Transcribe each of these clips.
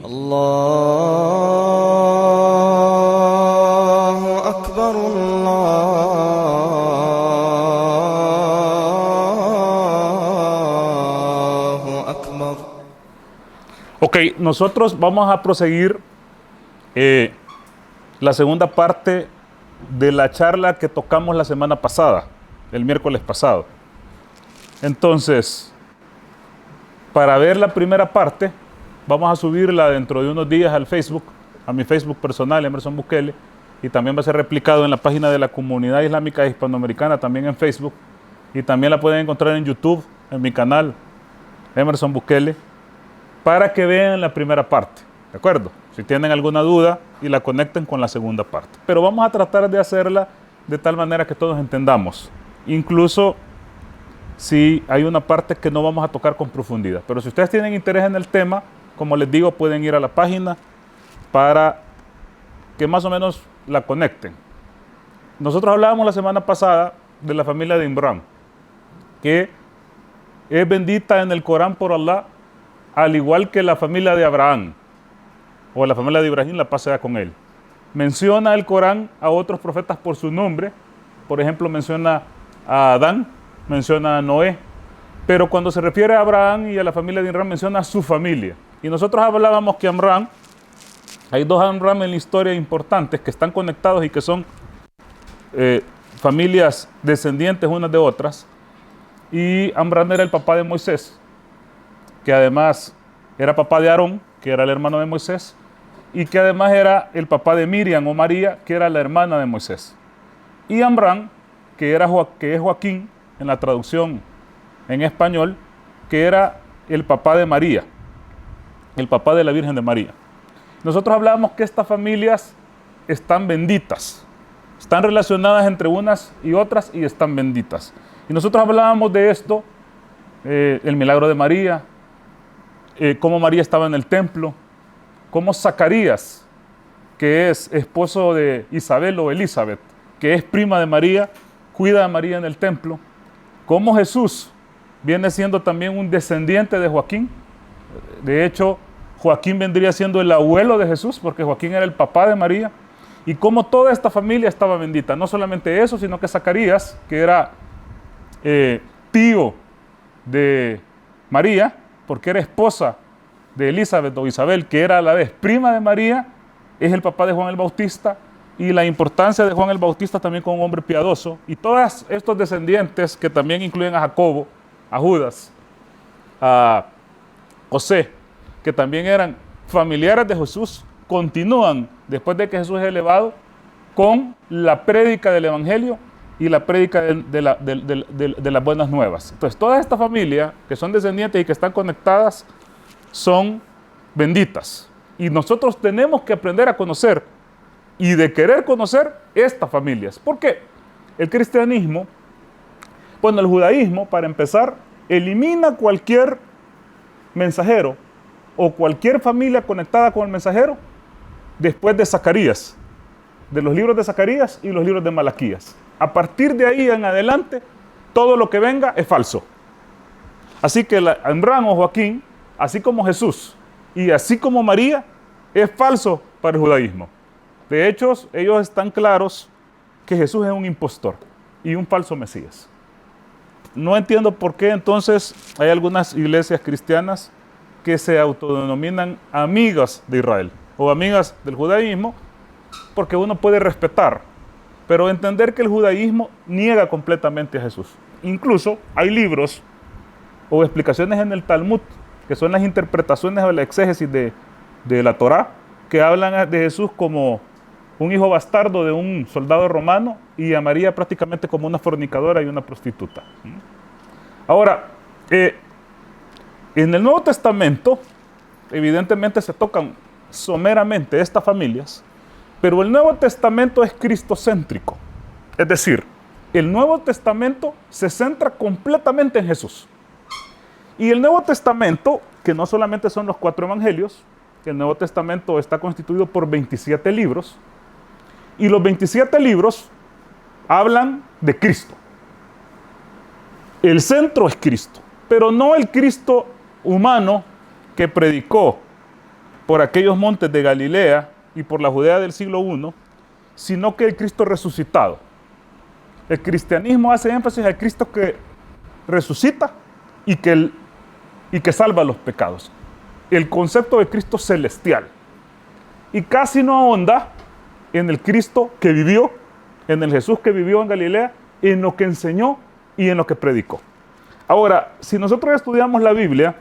الله أكبر الله أكبر. Ok, nosotros vamos a proseguir la segunda parte de la charla que tocamos la semana pasada, el miércoles pasado. Entonces, para ver la primera parte, vamos a subirla dentro de unos días al Facebook, a mi Facebook personal, Emerson Bukele, y también va a ser replicado en la página de la Comunidad Islámica Hispanoamericana, también en Facebook, y también la pueden encontrar en YouTube, en mi canal, Emerson Bukele, para que vean la primera parte, ¿de acuerdo? Si tienen alguna duda y la conecten con la segunda parte. Pero vamos a tratar de hacerla de tal manera que todos entendamos, incluso si hay una parte que no vamos a tocar con profundidad. Pero si ustedes tienen interés en el tema, como les digo, pueden ir a la página para que más o menos la conecten. Nosotros hablábamos la semana pasada de la familia de Imran, que es bendita en el Corán por Allah, al igual que la familia de Abraham, o la familia de Ibrahim, la paz sea con él. Menciona el Corán a otros profetas por su nombre, por ejemplo, menciona a Adán, menciona a Noé, pero cuando se refiere a Abraham y a la familia de Imran, menciona a su familia. Y nosotros hablábamos que Amram, hay dos Amram en la historia importantes que están conectados y que son familias descendientes unas de otras. Y Amram era el papá de Moisés, que además era papá de Aarón, que era el hermano de Moisés, y que además era el papá de Miriam o María, que era la hermana de Moisés. Y Amram, que es Joaquín, en la traducción en español, que era el papá de María, el papá de la Virgen de María. Nosotros hablábamos que estas familias están benditas, están relacionadas entre unas y otras y están benditas. Y nosotros hablábamos de esto, el milagro de María, cómo María estaba en el templo, cómo Zacarías, que es esposo de Isabel o Elizabeth, que es prima de María, cuida a María en el templo, cómo Jesús viene siendo también un descendiente de Joaquín. De hecho, Joaquín vendría siendo el abuelo de Jesús, porque Joaquín era el papá de María, y cómo toda esta familia estaba bendita. No solamente eso, sino que Zacarías, que era tío de María, porque era esposa de Elizabeth o Isabel, que era a la vez prima de María, es el papá de Juan el Bautista, y la importancia de Juan el Bautista también como un hombre piadoso, y todos estos descendientes que también incluyen a Jacobo, a Judas, a José, que también eran familiares de Jesús, continúan después de que Jesús es elevado con la prédica del Evangelio y la prédica de las buenas nuevas. Entonces, toda esta familia que son descendientes y que están conectadas son benditas. Y nosotros tenemos que aprender a conocer y de querer conocer estas familias. ¿Por qué? El cristianismo, bueno, el judaísmo, para empezar, elimina cualquier mensajero o cualquier familia conectada con el mensajero después de Zacarías, de los libros de Zacarías y los libros de Malaquías. A partir de ahí en adelante, todo lo que venga es falso. Así que Amram o Joaquín, así como Jesús y así como María, es falso para el judaísmo. De hecho, ellos están claros que Jesús es un impostor y un falso Mesías. No entiendo por qué entonces hay algunas iglesias cristianas que se autodenominan amigas de Israel o amigas del judaísmo, porque uno puede respetar, pero entender que el judaísmo niega completamente a Jesús. Incluso hay libros o explicaciones en el Talmud, que son las interpretaciones o la exégesis de la Torá, que hablan de Jesús como un hijo bastardo de un soldado romano y a María prácticamente como una fornicadora y una prostituta. Ahora, en el Nuevo Testamento, evidentemente se tocan someramente estas familias, pero el Nuevo Testamento es cristocéntrico. Es decir, el Nuevo Testamento se centra completamente en Jesús. Y el Nuevo Testamento, que no solamente son los 4 evangelios, el Nuevo Testamento está constituido por 27 libros, y los 27 libros hablan de Cristo. El centro es Cristo, pero no el Cristo humano que predicó por aquellos montes de Galilea y por la Judea del siglo I, sino que el Cristo resucitado. El cristianismo hace énfasis al Cristo que resucita y que salva los pecados. El concepto de Cristo celestial. Y casi no ahonda en el Cristo que vivió, en el Jesús que vivió en Galilea, en lo que enseñó y en lo que predicó. Ahora, si nosotros estudiamos la Biblia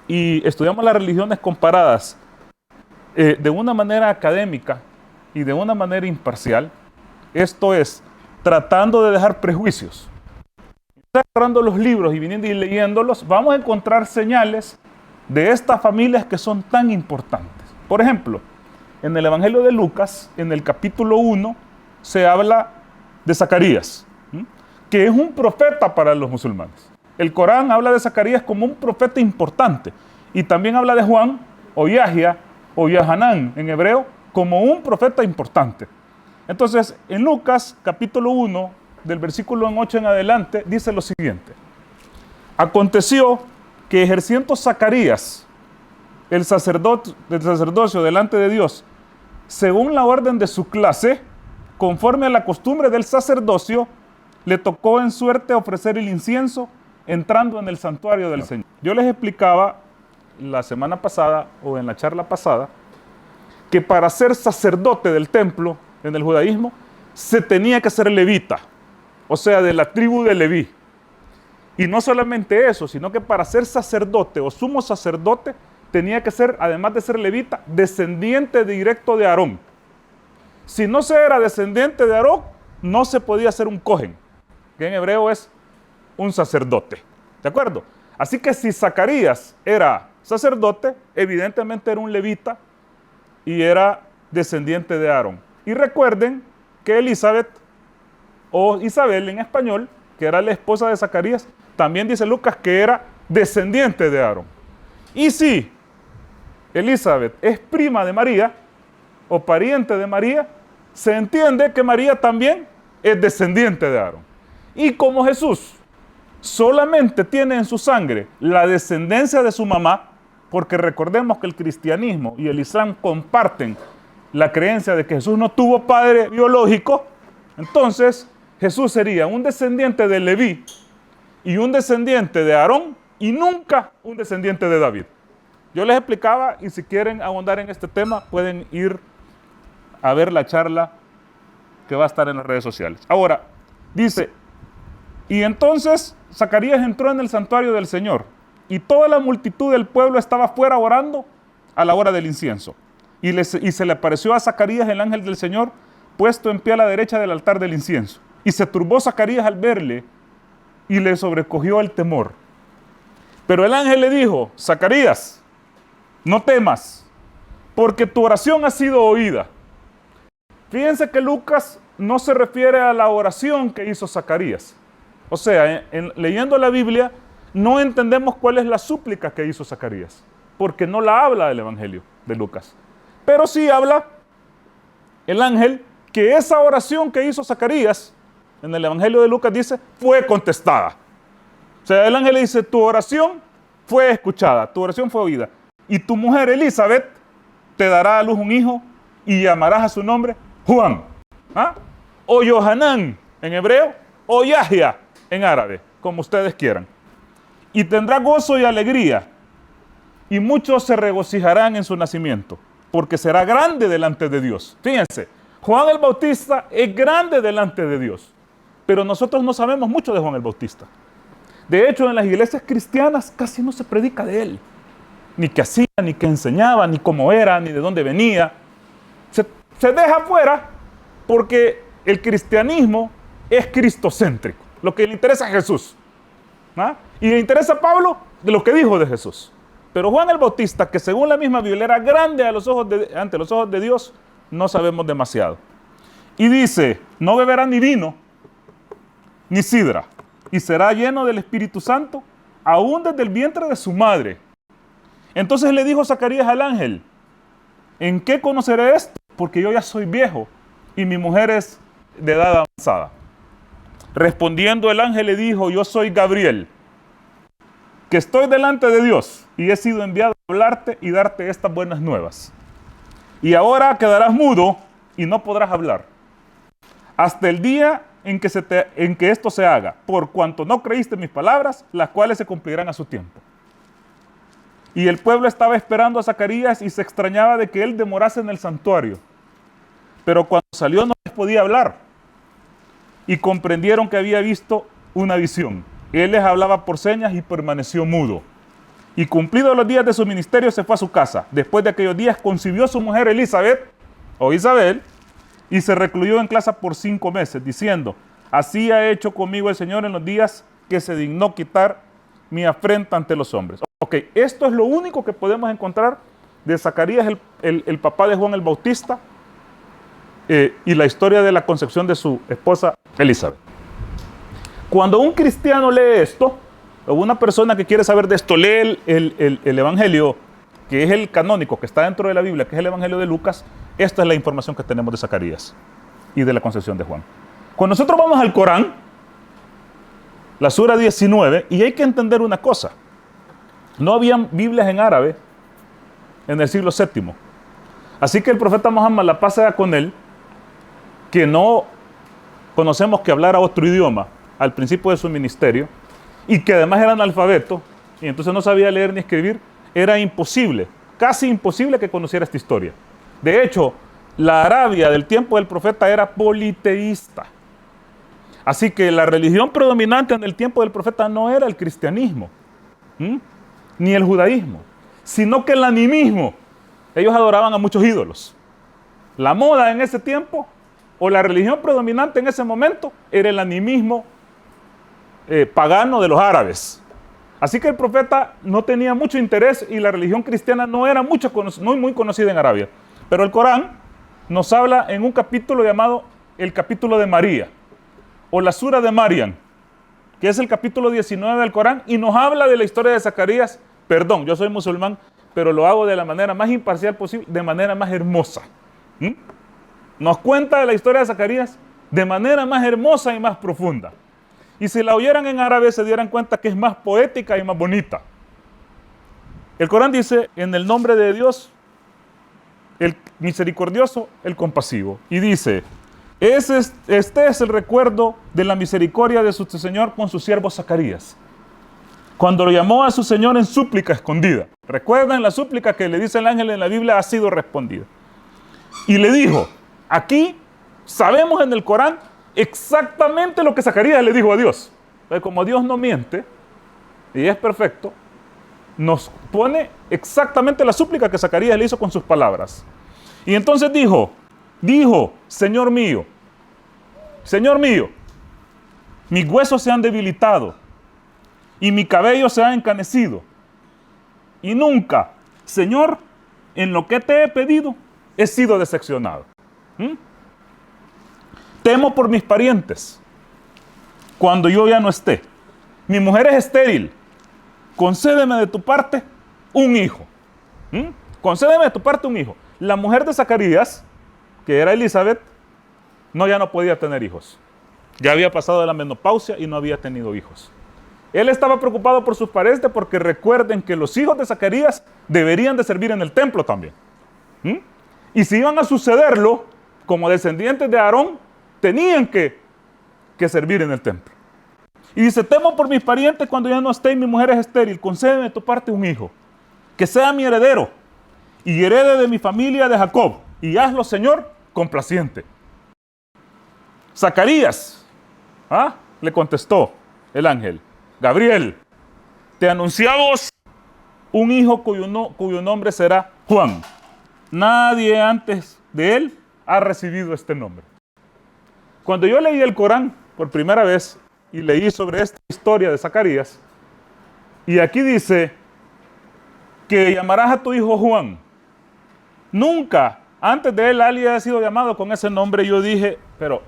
y estudiamos las religiones comparadas de una manera académica y de una manera imparcial, esto es, tratando de dejar prejuicios, agarrando los libros y viniendo y leyéndolos, vamos a encontrar señales de estas familias que son tan importantes. Por ejemplo, en el Evangelio de Lucas, en el capítulo 1, se habla de Zacarías, que es un profeta para los musulmanes. El Corán habla de Zacarías como un profeta importante, y también habla de Juan, o Yahya, o Yahanán en hebreo, como un profeta importante. Entonces, en Lucas, capítulo 1, del versículo 8 en adelante, dice lo siguiente. Aconteció que ejerciendo Zacarías el sacerdocio delante de Dios, según la orden de su clase, conforme a la costumbre del sacerdocio, le tocó en suerte ofrecer el incienso entrando en el santuario del Señor. Yo les explicaba la semana pasada, o en la charla pasada, que para ser sacerdote del templo en el judaísmo, se tenía que ser levita, o sea, de la tribu de Leví. Y no solamente eso, sino que para ser sacerdote o sumo sacerdote, tenía que ser, además de ser levita, descendiente directo de Aarón. Si no se era descendiente de Aarón, no se podía ser un cohen, que en hebreo es un sacerdote. ¿De acuerdo? Así que si Zacarías era sacerdote, evidentemente era un levita y era descendiente de Aarón. Y recuerden que Elizabeth, o Isabel en español, que era la esposa de Zacarías, también dice Lucas que era descendiente de Aarón. Y si Elizabeth es prima de María, o pariente de María, se entiende que María también es descendiente de Aarón. Y como Jesús solamente tiene en su sangre la descendencia de su mamá, porque recordemos que el cristianismo y el islam comparten la creencia de que Jesús no tuvo padre biológico, entonces Jesús sería un descendiente de Leví y un descendiente de Aarón y nunca un descendiente de David. Yo les explicaba, y si quieren ahondar en este tema, pueden ir a ver la charla que va a estar en las redes sociales. Ahora, dice, y entonces Zacarías entró en el santuario del Señor, y toda la multitud del pueblo estaba fuera orando a la hora del incienso. Y se le apareció a Zacarías el ángel del Señor, puesto en pie a la derecha del altar del incienso. Y se turbó Zacarías al verle, y le sobrecogió el temor. Pero el ángel le dijo, Zacarías, no temas, porque tu oración ha sido oída. Fíjense que Lucas no se refiere a la oración que hizo Zacarías. O sea, leyendo la Biblia, no entendemos cuál es la súplica que hizo Zacarías, porque no la habla el Evangelio de Lucas. Pero sí habla el ángel que esa oración que hizo Zacarías, en el Evangelio de Lucas dice, fue contestada. O sea, el ángel le dice, tu oración fue escuchada, tu oración fue oída. Y tu mujer Elizabeth te dará a luz un hijo y llamarás a su nombre Juan. ¿Ah? O Yohanan en hebreo, o Yahya en árabe, como ustedes quieran. Y tendrá gozo y alegría, y muchos se regocijarán en su nacimiento, porque será grande delante de Dios. Fíjense, Juan el Bautista es grande delante de Dios, pero nosotros no sabemos mucho de Juan el Bautista. De hecho, en las iglesias cristianas casi no se predica de él. Ni qué hacía, ni qué enseñaba, ni cómo era, ni de dónde venía. Se deja fuera porque el cristianismo es cristocéntrico. Lo que le interesa a Jesús. ¿Ah? Y le interesa a Pablo de lo que dijo de Jesús. Pero Juan el Bautista, que según la misma Biblia era grande ante los ojos de Dios, no sabemos demasiado. Y dice, no beberá ni vino, ni sidra, y será lleno del Espíritu Santo, aún desde el vientre de su madre. Entonces le dijo Zacarías al ángel, ¿en qué conoceré esto? Porque yo ya soy viejo, y mi mujer es de edad avanzada. Respondiendo el ángel le dijo, yo soy Gabriel, que estoy delante de Dios, y he sido enviado hablarte y darte estas buenas nuevas. Y ahora quedarás mudo y no podrás hablar, hasta el día en que esto se haga, por cuanto no creíste mis palabras, las cuales se cumplirán a su tiempo. Y el pueblo estaba esperando a Zacarías y se extrañaba de que él demorase en el santuario. Pero cuando salió no les podía hablar. Y comprendieron que había visto una visión. Él les hablaba por señas y permaneció mudo. Y cumplidos los días de su ministerio se fue a su casa. Después de aquellos días concibió su mujer Elizabeth, o Isabel, y se recluyó en casa por 5 meses, diciendo: así ha hecho conmigo el Señor en los días que se dignó quitar mi afrenta ante los hombres. Ok, esto es lo único que podemos encontrar de Zacarías, el papá de Juan el Bautista, y la historia de la concepción de su esposa Elizabeth. Cuando un cristiano lee esto, o una persona que quiere saber de esto, lee el Evangelio, que es el canónico, que está dentro de la Biblia, que es el Evangelio de Lucas, esta es la información que tenemos de Zacarías y de la concepción de Juan. Cuando nosotros vamos al Corán, la sura 19, y hay que entender una cosa: no habían Biblias en árabe en el siglo VII. Así que el profeta Muhammad, la paz sea con él, que no conocemos que hablara otro idioma al principio de su ministerio, y que además era analfabeto, y entonces no sabía leer ni escribir, era imposible, casi imposible que conociera esta historia. De hecho, la Arabia del tiempo del profeta era politeísta. Así que la religión predominante en el tiempo del profeta no era el cristianismo, ni el judaísmo, sino que el animismo. Ellos adoraban a muchos ídolos. La moda en ese tiempo, o la religión predominante en ese momento, era el animismo pagano de los árabes. Así que el profeta no tenía mucho interés y la religión cristiana no era muy conocida en Arabia. Pero el Corán nos habla en un capítulo llamado el capítulo de María, o la sura de Mariam, que es el capítulo 19 del Corán, y nos habla de la historia de Zacarías. Perdón, yo soy musulmán, pero lo hago de la manera más imparcial posible, de manera más hermosa. Nos cuenta de la historia de Zacarías de manera más hermosa y más profunda. Y si la oyeran en árabe se dieran cuenta que es más poética y más bonita. El Corán dice: en el nombre de Dios, el misericordioso, el compasivo. Y dice: este es el recuerdo de la misericordia de su Señor con su siervo Zacarías, cuando lo llamó a su Señor en súplica escondida. Recuerden, la súplica que le dice el ángel en la Biblia ha sido respondida. Y le dijo, aquí sabemos en el Corán exactamente lo que Zacarías le dijo a Dios. Entonces, como Dios no miente y es perfecto, nos pone exactamente la súplica que Zacarías le hizo con sus palabras. Y entonces dijo, Señor mío, mis huesos se han debilitado y mi cabello se ha encanecido. Y nunca, Señor, en lo que te he pedido, he sido decepcionado. Temo por mis parientes cuando yo ya no esté. Mi mujer es estéril. Concédeme de tu parte un hijo. Concédeme de tu parte un hijo. La mujer de Zacarías, que era Elizabeth, ya no podía tener hijos. Ya había pasado de la menopausia y no había tenido hijos. Él estaba preocupado por sus parientes porque recuerden que los hijos de Zacarías deberían de servir en el templo también. Y si iban a sucederlo, como descendientes de Aarón, tenían que servir en el templo. Y dice, temo por mis parientes cuando ya no esté y mi mujer es estéril, concédeme de tu parte un hijo, que sea mi heredero y herede de mi familia de Jacob, y hazlo, Señor, complaciente. Zacarías, le contestó el ángel, Gabriel, te anunciamos un hijo cuyo nombre será Juan. Nadie antes de él ha recibido este nombre. Cuando yo leí el Corán por primera vez y leí sobre esta historia de Zacarías, y aquí dice que llamarás a tu hijo Juan. Nunca antes de él alguien ha sido llamado con ese nombre. Yo dije, pero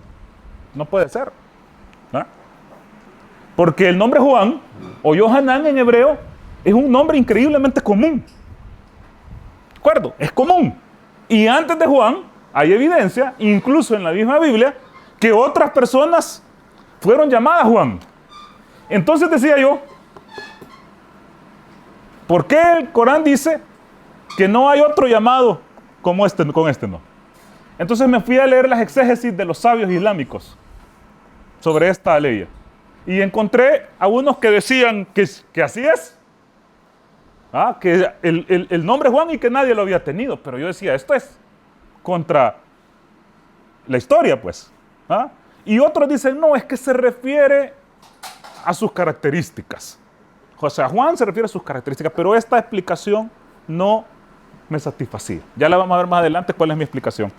no puede ser, ¿no? Porque el nombre Juan o Yohanan en hebreo es un nombre increíblemente común. ¿De acuerdo? Es común. Y antes de Juan hay evidencia, incluso en la misma Biblia, que otras personas fueron llamadas Juan. Entonces decía yo, ¿Por qué el Corán dice que no hay otro llamado como este, con este no? Entonces me fui a leer las exégesis de los sabios islámicos sobre esta ley. Y encontré a unos que decían que así es. Que el nombre Juan y que nadie lo había tenido. Pero yo decía, esto es contra la historia, pues. Y otros dicen, no, es que se refiere a sus características. O sea, Juan se refiere a sus características, pero esta explicación no me satisfacía. Ya la vamos a ver más adelante cuál es mi explicación.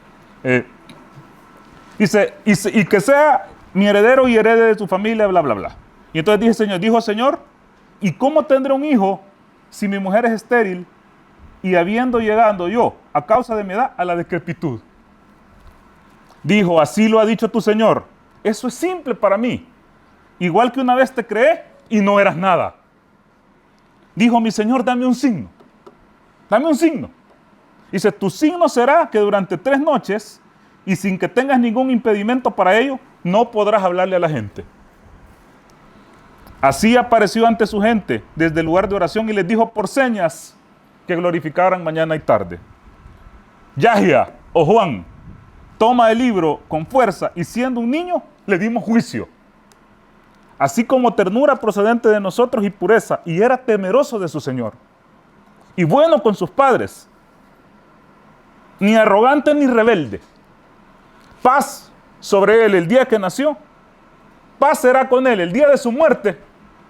Dice, y que sea mi heredero y herede de tu familia, bla, bla, bla. Y entonces dijo Señor, ¿y cómo tendré un hijo si mi mujer es estéril y habiendo llegado yo, a causa de mi edad, a la decrepitud? Dijo, así lo ha dicho tu Señor. Eso es simple para mí. Igual que una vez te creé y no eras nada. Dijo mi Señor, dame un signo. Dame un signo. Dice, tu signo será que durante 3 noches y sin que tengas ningún impedimento para ello, no podrás hablarle a la gente. Así apareció ante su gente desde el lugar de oración y les dijo por señas que glorificaran mañana y tarde. Yahya o Juan toma el libro con fuerza y siendo un niño le dimos juicio. Así como ternura procedente de nosotros y pureza, y era temeroso de su Señor. Y bueno con sus padres, ni arrogante ni rebelde. Paz sobre él el día que nació, paz será con él el día de su muerte,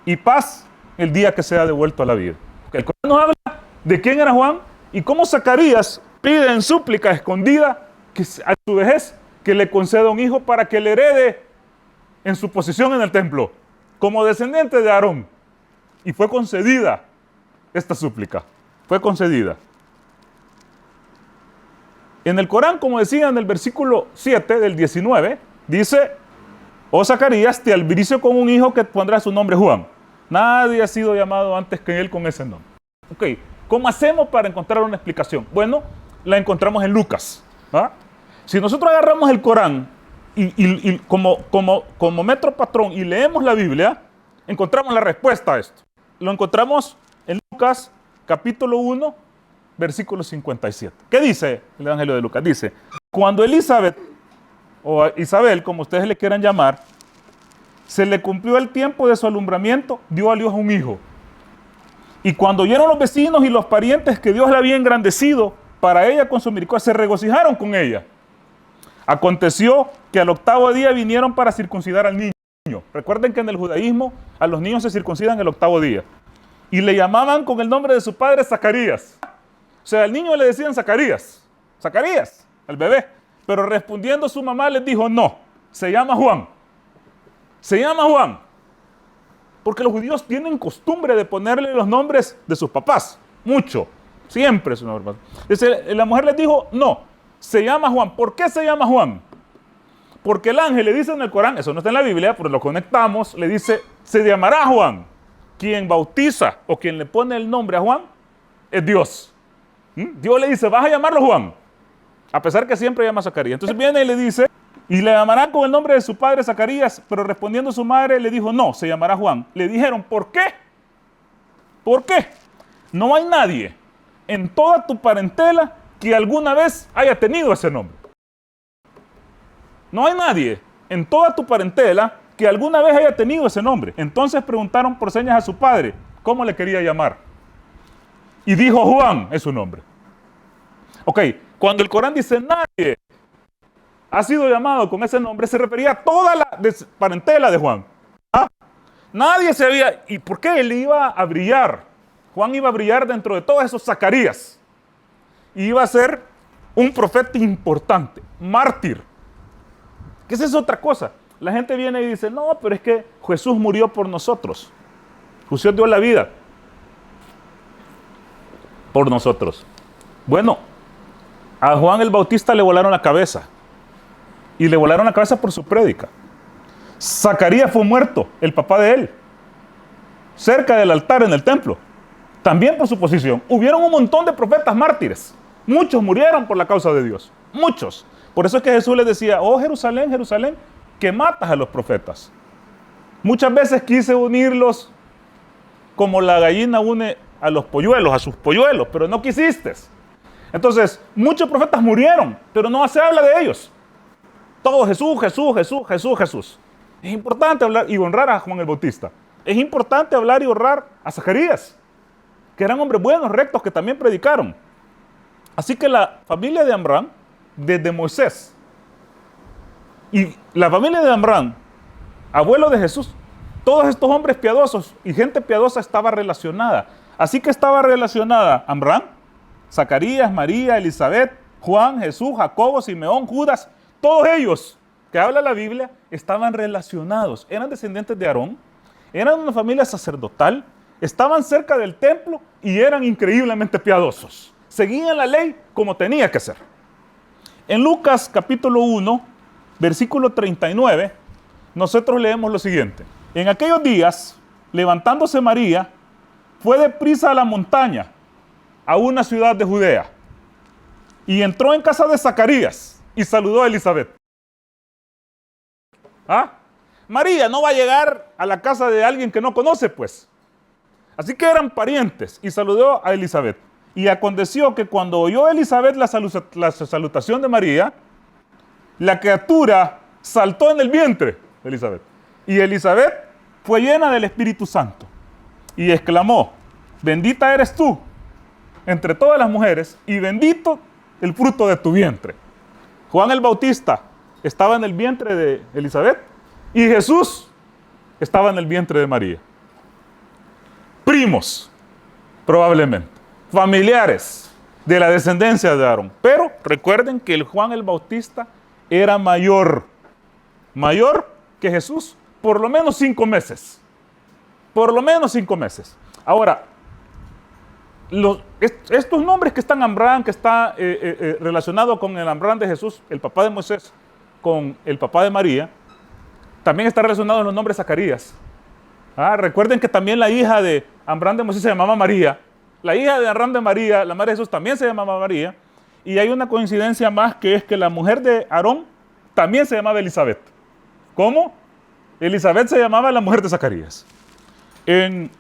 y paz el día que sea devuelto a la vida. El Corán nos habla de quién era Juan y cómo Zacarías pide en súplica escondida que a su vejez que le conceda un hijo para que le herede en su posición en el templo, como descendiente de Aarón. Y fue concedida esta súplica, fue concedida. En el Corán, como decía en el versículo 7 del 19, dice, oh Zacarías, te albricio con un hijo que pondrá su nombre Juan. Nadie ha sido llamado antes que él con ese nombre. Ok, ¿cómo hacemos para encontrar una explicación? Bueno, la encontramos en Lucas. Si nosotros agarramos el Corán y como metro patrón y leemos la Biblia, encontramos la respuesta a esto. Lo encontramos en Lucas, capítulo 1, versículo 57. ¿Qué dice el Evangelio de Lucas? Dice, cuando Elizabeth, o Isabel, como ustedes le quieran llamar, se le cumplió el tiempo de su alumbramiento, dio a Dios un hijo. Y cuando oyeron los vecinos y los parientes que Dios la había engrandecido para ella con su misericordia, se regocijaron con ella. Aconteció que al 8º día vinieron para circuncidar al niño. Recuerden que en el judaísmo a los niños se circuncidan el 8º día. Y le llamaban con el nombre de su padre Zacarías. O sea, al niño le decían Zacarías. Zacarías, al bebé. Pero respondiendo su mamá les dijo, no, se llama Juan. Se llama Juan. Porque los judíos tienen costumbre de ponerle los nombres de sus papás. Mucho. Siempre su nombre. Entonces, la mujer les dijo, no, se llama Juan. ¿Por qué se llama Juan? Porque el ángel le dice en el Corán, eso no está en la Biblia, pero lo conectamos, le dice, se llamará Juan. Quien bautiza o quien le pone el nombre a Juan es Dios. Dios le dice, vas a llamarlo Juan. A pesar que siempre llama a Zacarías. Entonces viene y le dice, y le llamará con el nombre de su padre Zacarías, pero respondiendo su madre le dijo, no, se llamará Juan. Le dijeron, ¿por qué? ¿Por qué? No hay nadie en toda tu parentela que alguna vez haya tenido ese nombre. No hay nadie en toda tu parentela que alguna vez haya tenido ese nombre. Entonces preguntaron por señas a su padre, ¿cómo le quería llamar? Y dijo, Juan es su nombre. Ok, cuando el Corán dice nadie ha sido llamado con ese nombre, se refería a toda la parentela de Juan. Nadie se había... ¿Y por qué él iba a brillar? Juan iba a brillar dentro de todos esos Zacarías. Y iba a ser un profeta importante, mártir. Que esa es otra cosa. La gente viene y dice, no, pero es que Jesús murió por nosotros. Jesús dio la vida por nosotros. Bueno, a Juan el Bautista le volaron la cabeza. Y le volaron la cabeza por su prédica. Zacarías fue muerto, el papá de él, cerca del altar en el templo. También por su posición. Hubieron un montón de profetas mártires. Muchos murieron por la causa de Dios. Muchos. Por eso es que Jesús les decía, oh Jerusalén, Jerusalén, que matas a los profetas. Muchas veces quise unirlos como la gallina une a los polluelos, a sus polluelos, pero no quisiste. Entonces, muchos profetas murieron, pero no se habla de ellos. Todo Jesús, Jesús, Jesús, Jesús, Jesús. Es importante hablar y honrar a Juan el Bautista. Es importante hablar y honrar a Zacarías, que eran hombres buenos, rectos, que también predicaron. Así que la familia de Amram, desde Moisés, y la familia de Amram, abuelo de Jesús, todos estos hombres piadosos y gente piadosa estaba relacionada. Así que estaba relacionada Amram, Zacarías, María, Elizabeth, Juan, Jesús, Jacobo, Simeón, Judas. Todos ellos que habla la Biblia estaban relacionados. Eran descendientes de Aarón, eran una familia sacerdotal, estaban cerca del templo y eran increíblemente piadosos. Seguían la ley como tenía que ser. En Lucas capítulo 1, versículo 39, nosotros leemos lo siguiente. En aquellos días, levantándose María, fue deprisa a la montaña, a una ciudad de Judea, y entró en casa de Zacarías y saludó a Elizabeth. ¿Ah? María no va a llegar a la casa de alguien que no conoce, pues. Así que eran parientes y saludó a Elizabeth. Y aconteció que cuando oyó Elizabeth la salutación de María, la criatura saltó en el vientre de Elizabeth. Y Elizabeth fue llena del Espíritu Santo y exclamó: bendita eres tú entre todas las mujeres y bendito el fruto de tu vientre. Juan el Bautista estaba en el vientre de Elizabeth y Jesús estaba en el vientre de María. Primos, probablemente, familiares de la descendencia de Aarón. Pero recuerden que el Juan el Bautista era mayor que Jesús, por lo menos 5 meses. Por lo menos 5 meses. Ahora, estos nombres que están Amram, que está relacionado con el Amram de Jesús, el papá de Moisés, con el papá de María, también está relacionado en los nombres Zacarías. Recuerden que también la hija de Amram de Moisés se llamaba María. La hija de Amram de María, la madre de Jesús, también se llamaba María. Y hay una coincidencia más, que es que la mujer de Aarón también se llamaba Elizabeth. ¿Cómo? Elizabeth se llamaba la mujer de Zacarías. En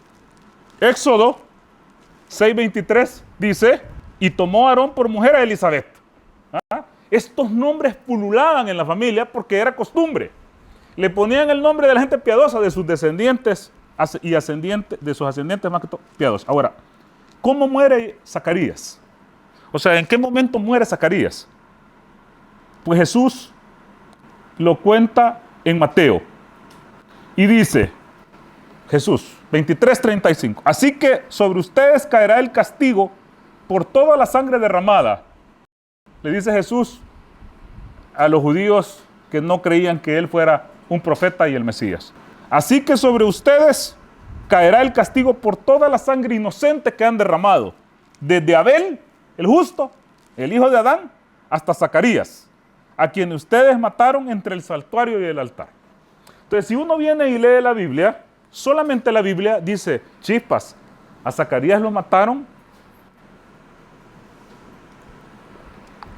Éxodo 6:23 dice: y tomó Aarón por mujer a Elizabeth. Estos nombres pululaban en la familia porque era costumbre. Le ponían el nombre de la gente piadosa, de sus descendientes y de sus ascendientes más que todo piadosos. Ahora, ¿cómo muere Zacarías? O sea, ¿en qué momento muere Zacarías? Pues Jesús lo cuenta en Mateo. Y dice, Jesús, 23:35, así que sobre ustedes caerá el castigo por toda la sangre derramada. Le dice Jesús a los judíos que no creían que él fuera un profeta y el Mesías. Así que sobre ustedes caerá el castigo por toda la sangre inocente que han derramado, desde Abel, el justo, el hijo de Adán, hasta Zacarías, a quien ustedes mataron entre el santuario y el altar. Entonces, si uno viene y lee la Biblia, solamente la Biblia dice, chispas, a Zacarías lo mataron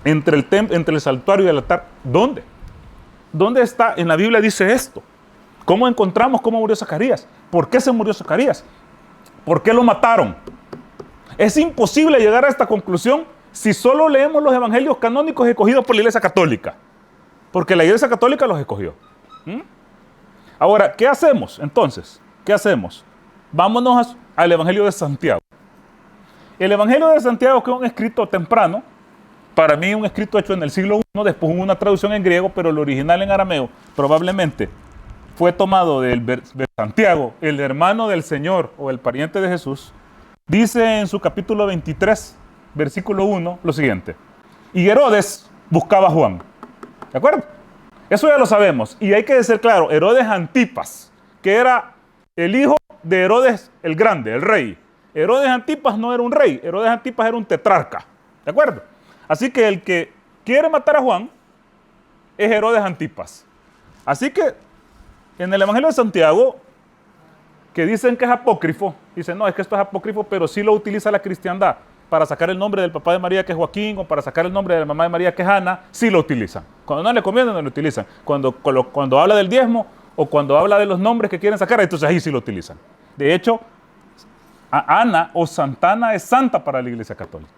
entre el santuario y el altar. ¿Dónde? ¿Dónde está? En la Biblia dice esto. ¿Cómo encontramos cómo murió Zacarías? ¿Por qué se murió Zacarías? ¿Por qué lo mataron? Es imposible llegar a esta conclusión si solo leemos los evangelios canónicos escogidos por la Iglesia Católica. Porque la Iglesia Católica los escogió. Ahora, ¿qué hacemos entonces? ¿Qué hacemos? Vámonos al Evangelio de Santiago. El Evangelio de Santiago, que es un escrito temprano, para mí un escrito hecho en el siglo I, después hubo una traducción en griego, pero el original en arameo probablemente fue tomado de Santiago, el hermano del Señor o el pariente de Jesús. Dice en su capítulo 23, versículo 1, lo siguiente: y Herodes buscaba a Juan. ¿De acuerdo? Eso ya lo sabemos. Y hay que decir claro, Herodes Antipas, que era el hijo de Herodes el Grande, el rey. Herodes Antipas no era un rey, Herodes Antipas era un tetrarca. ¿De acuerdo? Así que el que quiere matar a Juan es Herodes Antipas. Así que en el Evangelio de Santiago, que dicen que es apócrifo, dicen, no, es que esto es apócrifo, pero sí lo utiliza la cristiandad para sacar el nombre del papá de María, que es Joaquín, o para sacar el nombre de la mamá de María, que es Ana, sí lo utilizan. Cuando no le conviene, no lo utilizan. Cuando habla del diezmo, o cuando habla de los nombres que quieren sacar, entonces ahí sí lo utilizan. De hecho, Ana o Santana es santa para la Iglesia Católica.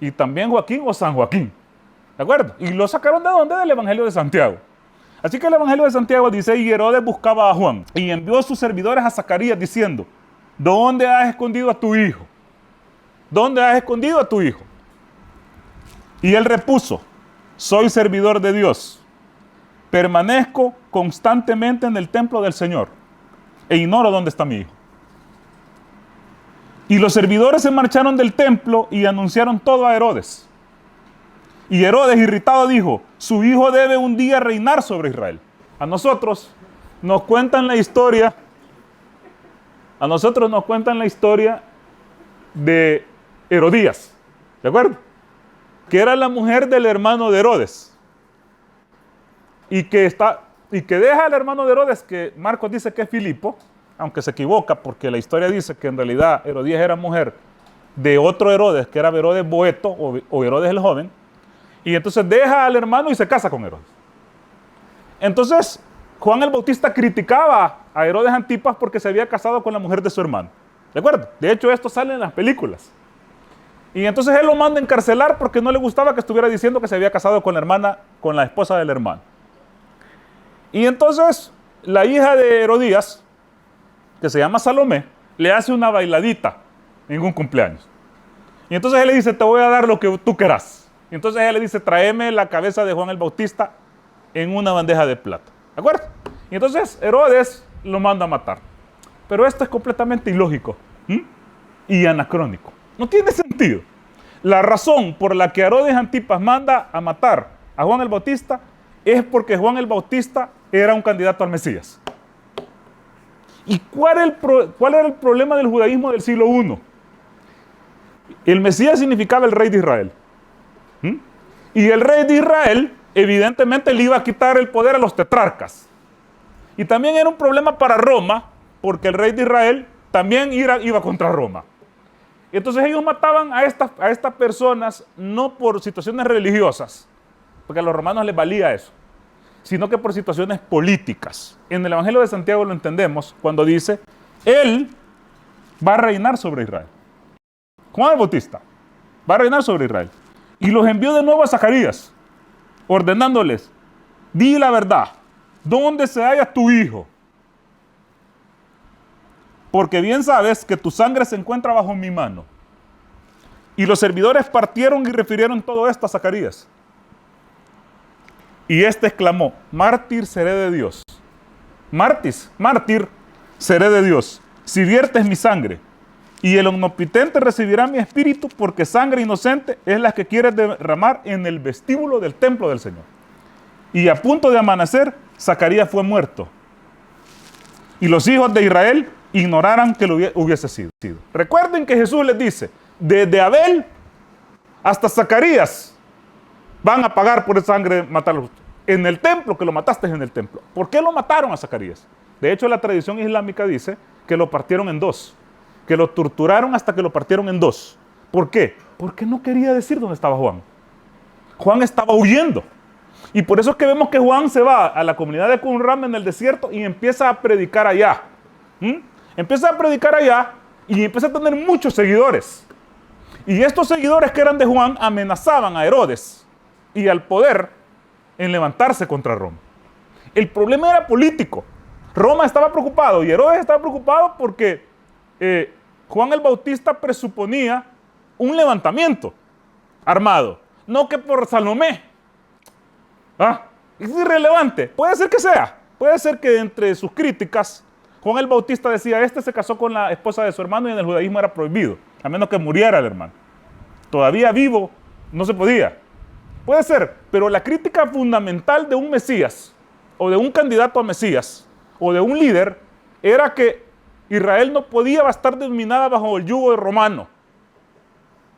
Y también Joaquín o San Joaquín. ¿De acuerdo? Y lo sacaron ¿de dónde? Del Evangelio de Santiago. Así que el Evangelio de Santiago dice, y Herodes buscaba a Juan y envió a sus servidores a Zacarías diciendo, ¿dónde has escondido a tu hijo? ¿Dónde has escondido a tu hijo? Y él repuso, soy servidor de Dios, permanezco constantemente en el templo del Señor e ignoro dónde está mi hijo. Y los servidores se marcharon del templo y anunciaron todo a Herodes. Y Herodes, irritado, dijo, su hijo debe un día reinar sobre Israel. A nosotros nos cuentan la historia, de Herodías, ¿de acuerdo? Que era la mujer del hermano de Herodes. Y que deja al hermano de Herodes, que Marcos dice que es Filipo, aunque se equivoca porque la historia dice que en realidad Herodías era mujer de otro Herodes, que era Herodes Boeto o Herodes el joven, y entonces deja al hermano y se casa con Herodes. Entonces Juan el Bautista criticaba a Herodes Antipas porque se había casado con la mujer de su hermano, ¿de acuerdo? De hecho esto sale en las películas. Y entonces él lo manda a encarcelar porque no le gustaba que estuviera diciendo que se había casado con la esposa del hermano. Y entonces la hija de Herodías, que se llama Salomé, le hace una bailadita en un cumpleaños. Y entonces él le dice, te voy a dar lo que tú querás. Y entonces ella le dice, tráeme la cabeza de Juan el Bautista en una bandeja de plata. ¿De acuerdo? Y entonces Herodes lo manda a matar. Pero esto es completamente ilógico y anacrónico. No tiene sentido. La razón por la que Herodes Antipas manda a matar a Juan el Bautista es porque Juan el Bautista era un candidato al Mesías. ¿Y cuál era el problema del judaísmo del siglo I? El Mesías significaba el rey de Israel. Y el rey de Israel, evidentemente, le iba a quitar el poder a los tetrarcas. Y también era un problema para Roma, porque el rey de Israel también iba contra Roma. Entonces ellos mataban a estas personas no por situaciones religiosas, porque a los romanos les valía eso, sino que por situaciones políticas. En el Evangelio de Santiago lo entendemos cuando dice, él va a reinar sobre Israel. Juan el Bautista va a reinar sobre Israel. Y los envió de nuevo a Zacarías, ordenándoles, di la verdad, ¿dónde se halla tu hijo? Porque bien sabes que tu sangre se encuentra bajo mi mano. Y los servidores partieron y refirieron todo esto a Zacarías. Y éste exclamó, mártir seré de Dios. Mártir seré de Dios, si viertes mi sangre. Y el Omnipotente recibirá mi espíritu, porque sangre inocente es la que quieres derramar en el vestíbulo del templo del Señor. Y a punto de amanecer, Zacarías fue muerto. Y los hijos de Israel ignoraran que lo hubiese sido. Recuerden que Jesús les dice, desde Abel hasta Zacarías van a pagar por esa sangre matarlo. En el templo, que lo mataste en el templo. ¿Por qué lo mataron a Zacarías? De hecho, la tradición islámica dice que lo partieron en dos, que lo torturaron hasta que lo partieron en dos. ¿Por qué? Porque no quería decir dónde estaba Juan. Juan estaba huyendo. Y por eso es que vemos que Juan se va a la comunidad de Qumran en el desierto y empieza a predicar allá. Empieza a predicar allá y empieza a tener muchos seguidores. Y estos seguidores que eran de Juan amenazaban a Herodes y al poder en levantarse contra Roma. El problema era político. Roma estaba preocupado y Herodes estaba preocupado porque Juan el Bautista presuponía un levantamiento armado, no que por Salomé. Es irrelevante. Puede ser que sea. Puede ser que entre sus críticas, Juan el Bautista decía, este se casó con la esposa de su hermano y en el judaísmo era prohibido, a menos que muriera el hermano. Todavía vivo, no se podía. Puede ser, pero la crítica fundamental de un Mesías, o de un candidato a Mesías, o de un líder, era que Israel no podía estar dominada bajo el yugo romano.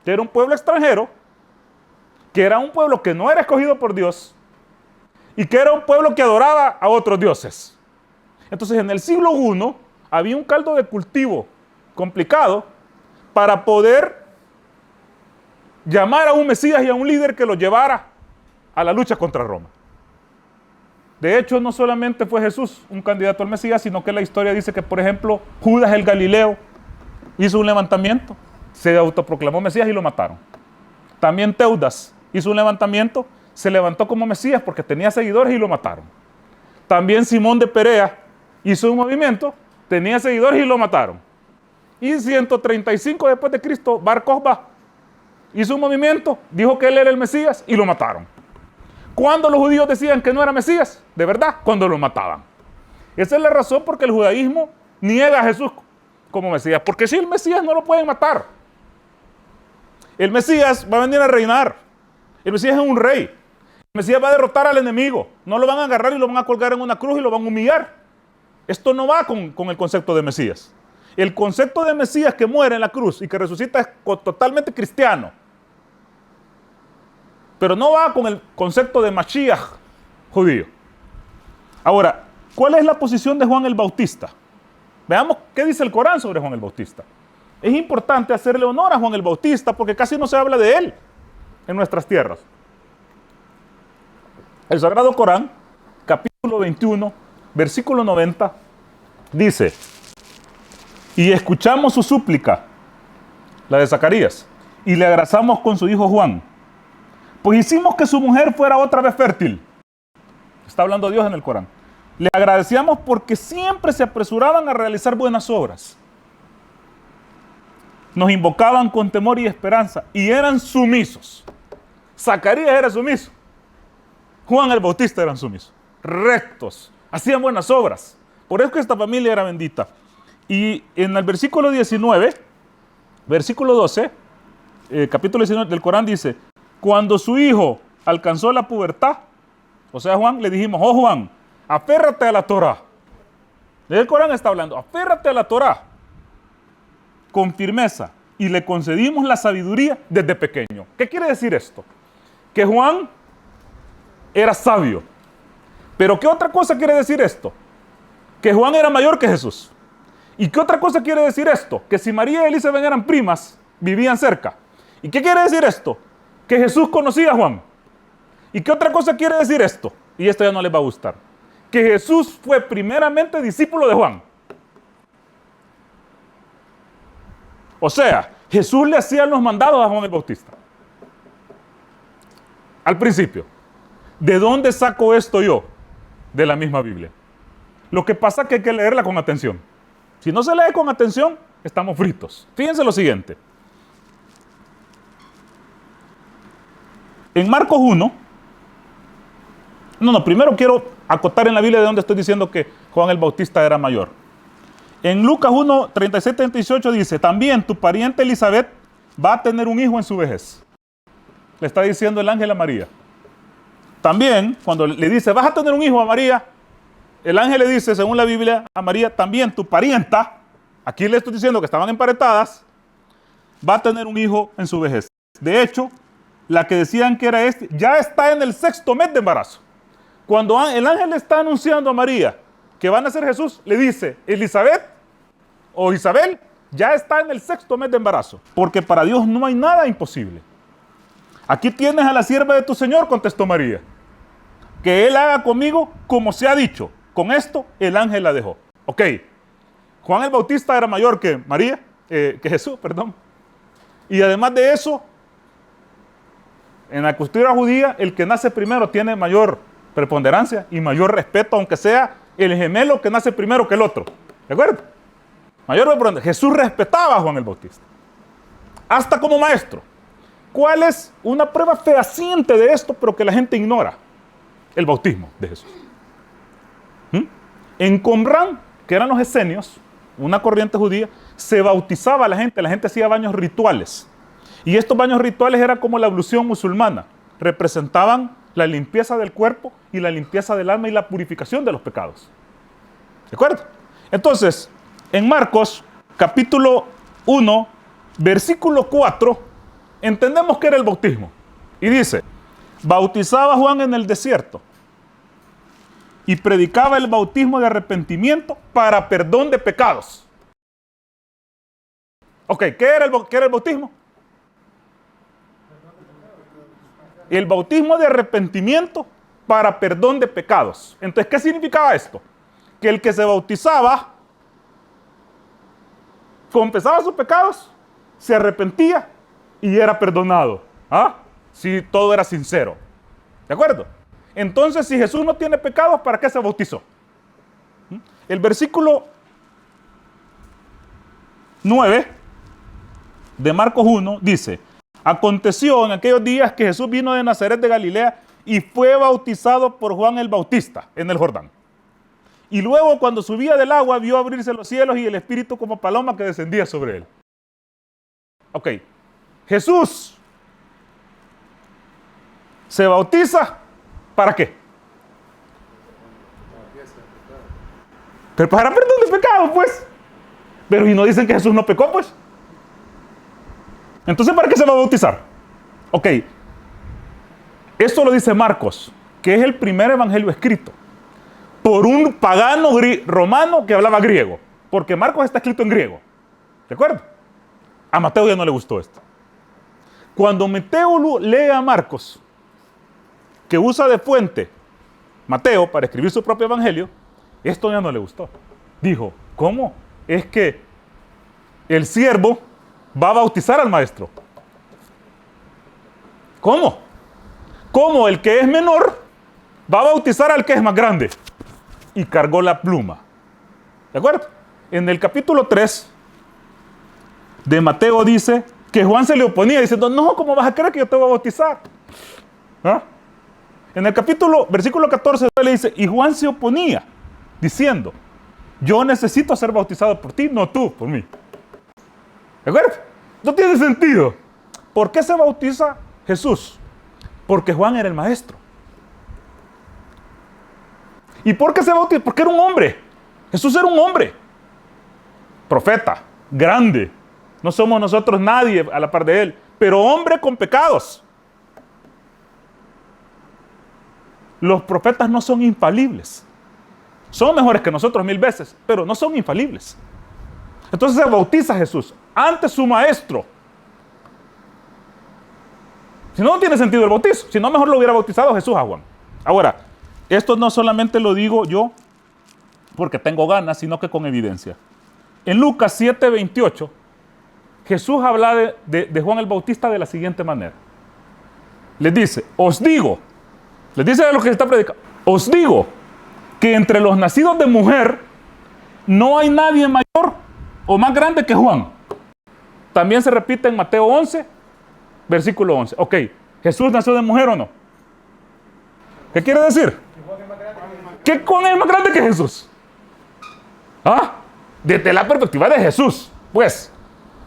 Que era un pueblo extranjero, que era un pueblo que no era escogido por Dios, y que era un pueblo que adoraba a otros dioses. Entonces, en el siglo I había un caldo de cultivo complicado para poder llamar a un Mesías y a un líder que lo llevara a la lucha contra Roma. De hecho, no solamente fue Jesús un candidato al Mesías, sino que la historia dice que, por ejemplo, Judas el Galileo hizo un levantamiento, se autoproclamó Mesías y lo mataron. También Teudas hizo un levantamiento, se levantó como Mesías porque tenía seguidores y lo mataron. También Simón de Perea hizo un movimiento, tenía seguidores y lo mataron. Y 135 después de Cristo, Bar Kokhba hizo un movimiento, dijo que él era el Mesías y lo mataron. ¿Cuándo los judíos decían que no era Mesías? De verdad, cuando lo mataban. Esa es la razón por que el judaísmo niega a Jesús como Mesías, porque si el Mesías no lo pueden matar. El Mesías va a venir a reinar. El Mesías es un rey. El Mesías va a derrotar al enemigo. No lo van a agarrar y lo van a colgar en una cruz y lo van a humillar. Esto no va con el concepto de Mesías. El concepto de Mesías que muere en la cruz y que resucita es totalmente cristiano. Pero no va con el concepto de Mashiach judío. Ahora, ¿cuál es la posición de Juan el Bautista? Veamos qué dice el Corán sobre Juan el Bautista. Es importante hacerle honor a Juan el Bautista porque casi no se habla de él en nuestras tierras. El Sagrado Corán, capítulo 21, versículo 90, dice: y escuchamos su súplica, la de Zacarías, y le abrazamos con su hijo Juan, pues hicimos que su mujer fuera otra vez fértil. Está hablando Dios en el Corán. Le agradecíamos porque siempre se apresuraban a realizar buenas obras. Nos invocaban con temor y esperanza y eran sumisos. Zacarías era sumiso. Juan el Bautista eran sumisos. Rectos. Hacían buenas obras. Por eso que esta familia era bendita. Y en el versículo 19, versículo 12, capítulo 19 del Corán dice: cuando su hijo alcanzó la pubertad, o sea, Juan, le dijimos: oh Juan, aférrate a la Torá. El Corán está hablando: aférrate a la Torá con firmeza, y le concedimos la sabiduría desde pequeño. ¿Qué quiere decir esto? Que Juan era sabio. Pero ¿qué otra cosa quiere decir esto? Que Juan era mayor que Jesús. ¿Y qué otra cosa quiere decir esto? Que si María y Elizabeth eran primas, vivían cerca. ¿Y qué quiere decir esto? Que Jesús conocía a Juan. ¿Y qué otra cosa quiere decir esto? Y esto ya no les va a gustar. Que Jesús fue primeramente discípulo de Juan. O sea, Jesús le hacía los mandados a Juan el Bautista. Al principio. ¿De dónde saco esto yo? De la misma Biblia. Lo que pasa es que hay que leerla con atención. Si no se lee con atención, estamos fritos. Fíjense lo siguiente. En Marcos 1, primero quiero acotar en la Biblia de dónde estoy diciendo que Juan el Bautista era mayor. En Lucas 1, 37-38 dice: también tu pariente Elizabeth va a tener un hijo en su vejez. Le está diciendo el ángel a María. También, cuando le dice: vas a tener un hijo a María, el ángel le dice, según la Biblia, a María: también tu parienta, aquí le estoy diciendo que estaban emparentadas, va a tener un hijo en su vejez. De hecho, la que decían que era este, ya está en el 6º mes de embarazo. Cuando el ángel le está anunciando a María que van a ser Jesús, le dice: Elizabeth o Isabel ya está en el 6º mes de embarazo, porque para Dios no hay nada imposible. Aquí tienes a la sierva de tu Señor, contestó María, que Él haga conmigo como se ha dicho. Con esto el ángel la dejó. Ok, Juan el Bautista era mayor que María, que Jesús, perdón. Y además de eso, en la cultura judía, el que nace primero tiene mayor preponderancia y mayor respeto, aunque sea el gemelo que nace primero que el otro. ¿De acuerdo? Mayor preponderancia. Jesús respetaba a Juan el Bautista, hasta como maestro. ¿Cuál es una prueba fehaciente de esto, pero que la gente ignora? El bautismo de Jesús. En Qumrán, que eran los esenios, una corriente judía, se bautizaba a la gente hacía baños rituales. Y estos baños rituales eran como la ablución musulmana. Representaban la limpieza del cuerpo y la limpieza del alma y la purificación de los pecados. ¿De acuerdo? Entonces, en Marcos, capítulo 1, versículo 4, entendemos que era el bautismo. Y dice: bautizaba a Juan en el desierto y predicaba el bautismo de arrepentimiento para perdón de pecados. Ok, ¿qué era el bautismo? El bautismo de arrepentimiento para perdón de pecados. Entonces, ¿qué significaba esto? Que el que se bautizaba confesaba sus pecados, se arrepentía y era perdonado. ¿Ah? Si todo era sincero. ¿De acuerdo? Entonces, si Jesús no tiene pecados, ¿para qué se bautizó? El versículo 9 de Marcos 1 dice: aconteció en aquellos días que Jesús vino de Nazaret de Galilea y fue bautizado por Juan el Bautista en el Jordán. Y luego, cuando subía del agua, vio abrirse los cielos y el Espíritu como paloma que descendía sobre él. Ok, Jesús se bautiza, ¿para qué? Pero para perdón de pecado, pues. Pero y no dicen que Jesús no pecó, pues. Entonces, ¿para qué se va a bautizar? Ok, esto lo dice Marcos, que es el primer evangelio escrito por un pagano romano que hablaba griego, porque Marcos está escrito en griego. ¿De acuerdo? A Mateo ya no le gustó esto. Cuando Mateo lee a Marcos, que usa de fuente Mateo para escribir su propio evangelio, esto ya no le gustó. Dijo, ¿cómo? Es que el siervo va a bautizar al maestro. ¿Cómo? ¿Cómo el que es menor va a bautizar al que es más grande? Y cargó la pluma. ¿De acuerdo? En el capítulo 3 de Mateo dice que Juan se le oponía diciendo, no, ¿cómo vas a creer que yo te voy a bautizar? ¿Ah? En el versículo 14 le dice, y Juan se oponía diciendo, yo necesito ser bautizado por ti, no tú, por mí. ¿De acuerdo? No tiene sentido. ¿Por qué se bautiza Jesús? Porque Juan era el maestro. ¿Y por qué se bautiza? Porque era un hombre. Jesús era un hombre. Profeta, grande. No somos nosotros nadie a la par de él, pero hombre con pecados. Los profetas no son infalibles. Son mejores que nosotros 1000 veces, pero no son infalibles. Entonces se bautiza Jesús ante su maestro. Si no, no tiene sentido el bautizo. Si no, mejor lo hubiera bautizado Jesús a Juan. Ahora, esto no solamente lo digo yo porque tengo ganas, sino que con evidencia. En Lucas 7:28, Jesús habla de Juan el Bautista de la siguiente manera. Les dice, les dice a los que está predicando, os digo que entre los nacidos de mujer no hay nadie mayor o más grande que Juan. También se repite en Mateo 11, versículo 11. Ok, ¿Jesús nació de mujer o no? ¿Qué quiere decir? ¿Que Juan es más grande que Jesús? ¿Ah? Desde la perspectiva de Jesús, pues,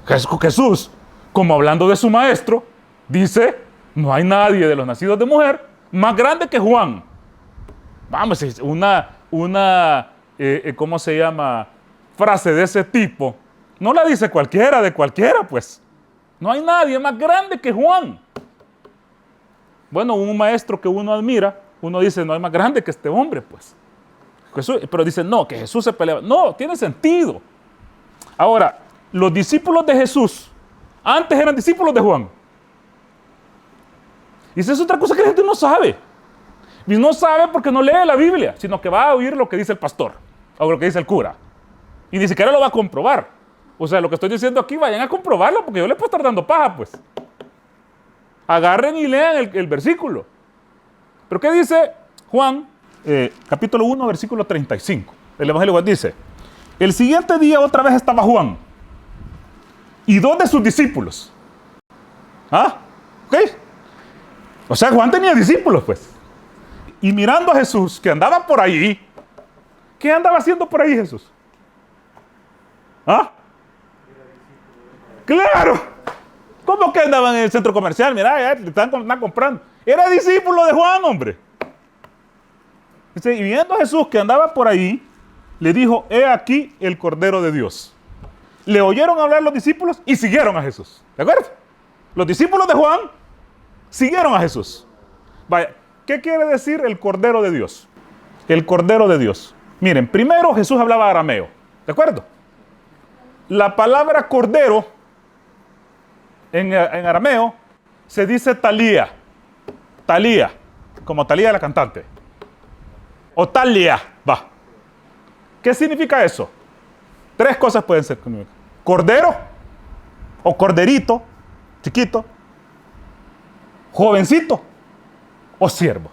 Jesús, como hablando de su maestro, dice, no hay nadie de los nacidos de mujer más grande que Juan. Vamos, ¿cómo se llama? Frase de ese tipo, no la dice cualquiera de cualquiera, pues. No hay nadie más grande que Juan. Bueno, un maestro que uno admira, uno dice, no hay más grande que este hombre, pues. Jesús, pero dice, no, que Jesús se peleaba. No, tiene sentido. Ahora, los discípulos de Jesús, antes eran discípulos de Juan. Y esa es otra cosa que la gente no sabe. Y no sabe porque no lee la Biblia, sino que va a oír lo que dice el pastor, o lo que dice el cura. Y ni siquiera lo va a comprobar. O sea, lo que estoy diciendo aquí, vayan a comprobarlo, porque yo les puedo estar dando paja, pues. Agarren y lean el versículo. ¿Pero qué dice Juan? Capítulo 1, versículo 35. El Evangelio de Juan dice, el siguiente día otra vez estaba Juan y 2 de sus discípulos. ¿Ah? ¿Ok? O sea, Juan tenía discípulos, pues. Y mirando a Jesús, que andaba por ahí, ¿qué andaba haciendo por ahí Jesús? ¿Ah? ¡Claro! ¿Cómo que andaban en el centro comercial? Mirá, ya le están comprando. Era discípulo de Juan, hombre. Y viendo a Jesús que andaba por ahí, le dijo, he aquí el Cordero de Dios. Le oyeron hablar los discípulos y siguieron a Jesús. ¿De acuerdo? Los discípulos de Juan siguieron a Jesús. Vaya, ¿qué quiere decir el Cordero de Dios? El Cordero de Dios. Miren, primero Jesús hablaba arameo. ¿De acuerdo? La palabra cordero en arameo se dice talía. Talía, como Talía la cantante. O talia, va. ¿Qué significa eso? 3 cosas pueden ser. cordero o corderito, chiquito, jovencito o siervo.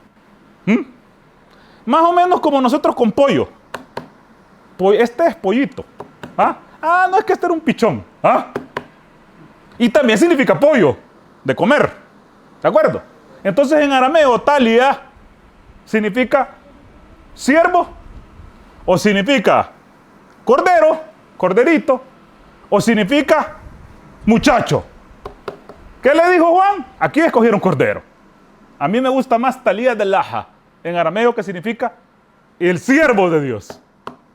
Más o menos como nosotros con pollo. Este es pollito. No es que este era un pichón. Y también significa pollo, de comer. ¿De acuerdo? Entonces en arameo, talia significa siervo, o significa cordero, corderito, o significa muchacho. ¿Qué le dijo Juan? Aquí escogieron cordero. A mí me gusta más talía de laja, en arameo, que significa el siervo de Dios.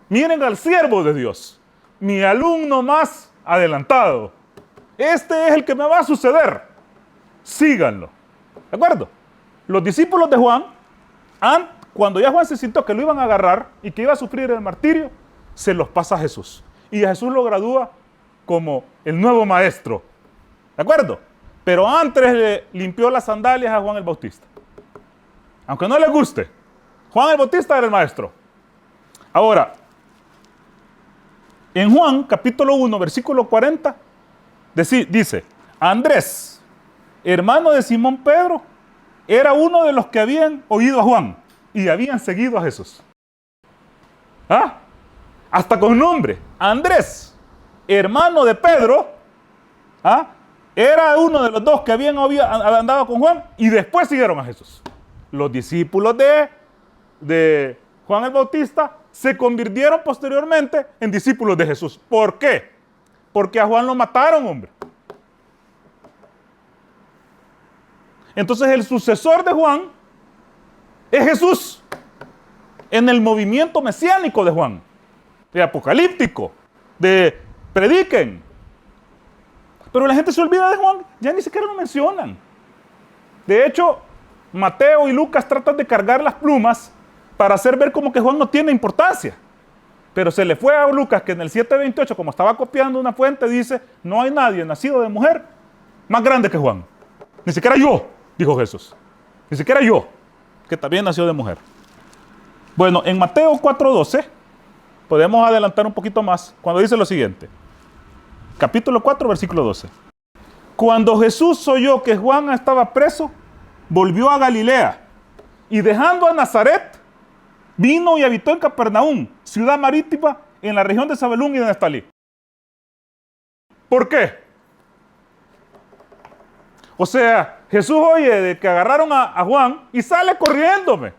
Miren al siervo de Dios, mi alumno más adelantado. Este es el que me va a suceder. Síganlo. ¿De acuerdo? Los discípulos de Juan, cuando ya Juan se sintió que lo iban a agarrar y que iba a sufrir el martirio, se los pasa a Jesús. Y a Jesús lo gradúa como el nuevo maestro. ¿De acuerdo? Pero antes le limpió las sandalias a Juan el Bautista. Aunque no les guste, Juan el Bautista era el maestro. Ahora, en Juan, capítulo 1, versículo 40, dice, Andrés, hermano de Simón Pedro, era uno de los que habían oído a Juan y habían seguido a Jesús. Hasta con nombre. Andrés, hermano de Pedro, era uno de los dos que habían andado con Juan y después siguieron a Jesús. Los discípulos de Juan el Bautista se convirtieron posteriormente en discípulos de Jesús. ¿Por qué? Porque a Juan lo mataron, hombre. Entonces el sucesor de Juan es Jesús en el movimiento mesiánico de Juan, de apocalíptico, de prediquen. Pero la gente se olvida de Juan, ya ni siquiera lo mencionan. De hecho, Mateo y Lucas tratan de cargar las plumas para hacer ver como que Juan no tiene importancia. Pero se le fue a Lucas que en el 7:28, como estaba copiando una fuente, dice, no hay nadie nacido de mujer más grande que Juan. Ni siquiera yo, dijo Jesús. Ni siquiera yo, que también nació de mujer. Bueno, en Mateo 4:12, podemos adelantar un poquito más, cuando dice lo siguiente. Capítulo 4, versículo 12. Cuando Jesús oyó que Juan estaba preso, volvió a Galilea y dejando a Nazaret, vino y habitó en Capernaum, ciudad marítima en la región de Zabulón y de Neftalí. ¿Por qué? O sea, Jesús oye de que agarraron a Juan y sale corriéndome.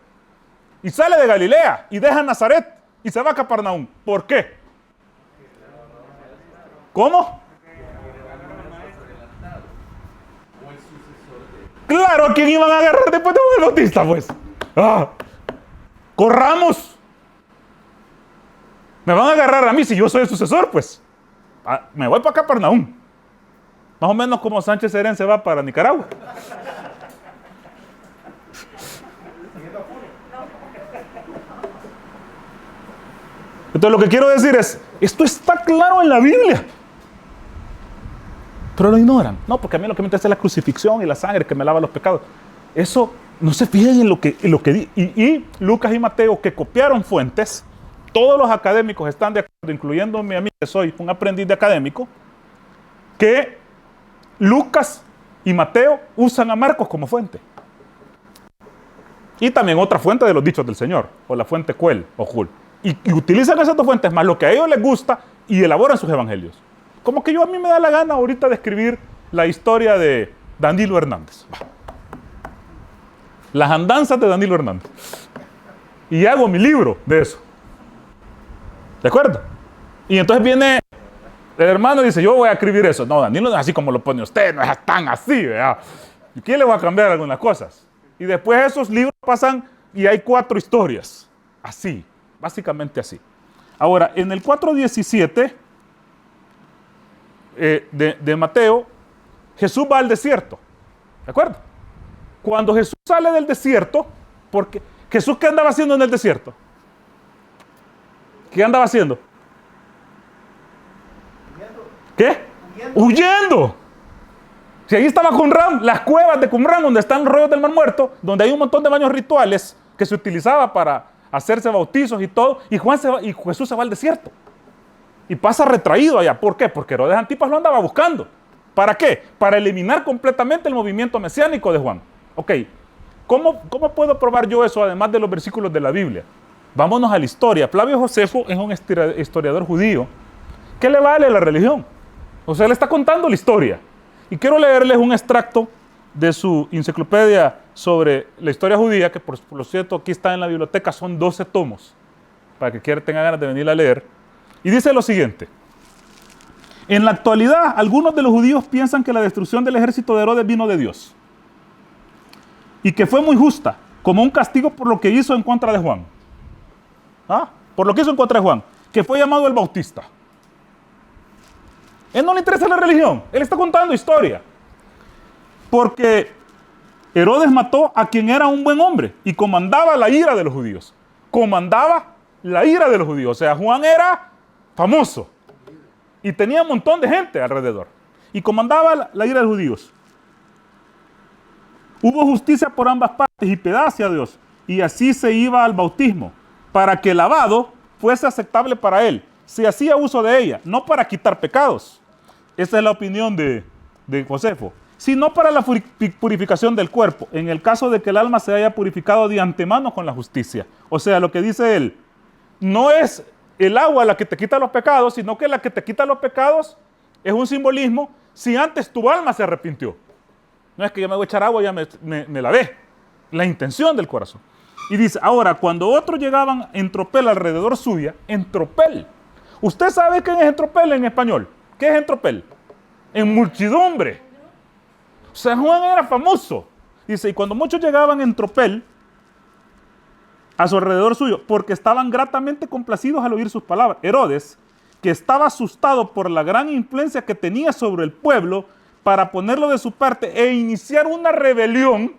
Y sale de Galilea y deja Nazaret y se va a Capernaum. ¿Por qué? ¿Cómo? Claro, ¿a quién iban a agarrar después de Juan el Bautista, pues? Corramos. Me van a agarrar a mí si yo soy el sucesor, pues. Me voy para Capernaum. Más o menos como Sánchez Serén se va para Nicaragua. Entonces lo que quiero decir es, esto está claro en la Biblia. Pero lo ignoran. No, porque a mí lo que me interesa es la crucifixión y la sangre que me lava los pecados. Eso, no se fijen en lo que y Lucas y Mateo, que copiaron fuentes, todos los académicos están de acuerdo, incluyéndome a mí, que soy un aprendiz de académico, que Lucas y Mateo usan a Marcos como fuente. Y también otra fuente de los dichos del Señor, o la fuente Cuel o Jul. Y utilizan esas dos fuentes más lo que a ellos les gusta y elaboran sus evangelios. Como que a mí me da la gana ahorita de escribir la historia de Danilo Hernández. Las andanzas de Danilo Hernández. Y hago mi libro de eso. ¿De acuerdo? Y entonces viene el hermano y dice, yo voy a escribir eso. No, Danilo no es así como lo pone usted, no es tan así, ¿verdad? ¿Y quién le va a cambiar algunas cosas? Y después esos libros pasan y hay 4 historias. Así, básicamente así. Ahora, en el 4:17 de Mateo, Jesús va al desierto. ¿De acuerdo? Cuando Jesús sale del desierto, porque Jesús, ¿qué andaba haciendo en el desierto? ¿Qué andaba haciendo? ¿Qué? Huyendo. Si ahí estaba Qumran, las cuevas de Qumran, donde están los rollos del Mar Muerto, donde hay un montón de baños rituales que se utilizaba para hacerse bautizos y todo, y Jesús se va al desierto. y pasa retraído allá. ¿Por qué? Porque Herodes Antipas lo andaba buscando. ¿Para qué? Para eliminar completamente el movimiento mesiánico de Juan. Ok, ¿cómo puedo probar yo eso además de los versículos de la Biblia? Vámonos a la historia. Flavio Josefo es un historiador judío. ¿Qué le vale la religión? O sea, él está contando la historia. Y quiero leerles un extracto de su enciclopedia sobre la historia judía, que por lo cierto aquí está en la biblioteca, son 12 tomos, para que tenga ganas de venir a leer. Y dice lo siguiente: en la actualidad, algunos de los judíos piensan que la destrucción del ejército de Herodes vino de Dios y que fue muy justa, como un castigo por lo que hizo en contra de Juan. Por lo que hizo en contra de Juan, que fue llamado el Bautista. Él no le interesa la religión, él está contando historia. Porque Herodes mató a quien era un buen hombre y comandaba la ira de los judíos. Comandaba la ira de los judíos. O sea, Juan era famoso y tenía un montón de gente alrededor. Y comandaba la ira de los judíos. Hubo justicia por ambas partes y piedad hacia Dios. Y así se iba al bautismo, para que el lavado fuese aceptable para él. Se hacía uso de ella, no para quitar pecados. Esa es la opinión de Josefo. Sino para la purificación del cuerpo, en el caso de que el alma se haya purificado de antemano con la justicia. O sea, lo que dice él, no es el agua la que te quita los pecados, sino que la que te quita los pecados es un simbolismo si antes tu alma se arrepintió. No es que yo me voy a echar agua y ya me lavé. La intención del corazón. Y dice, ahora, cuando otros llegaban en tropel alrededor suya, en tropel. ¿Usted sabe qué es en tropel en español? ¿Qué es en tropel? En muchedumbre. O sea, Juan era famoso. Dice, y cuando muchos llegaban en tropel a su alrededor suyo, porque estaban gratamente complacidos al oír sus palabras. Herodes, que estaba asustado por la gran influencia que tenía sobre el pueblo, para ponerlo de su parte e iniciar una rebelión.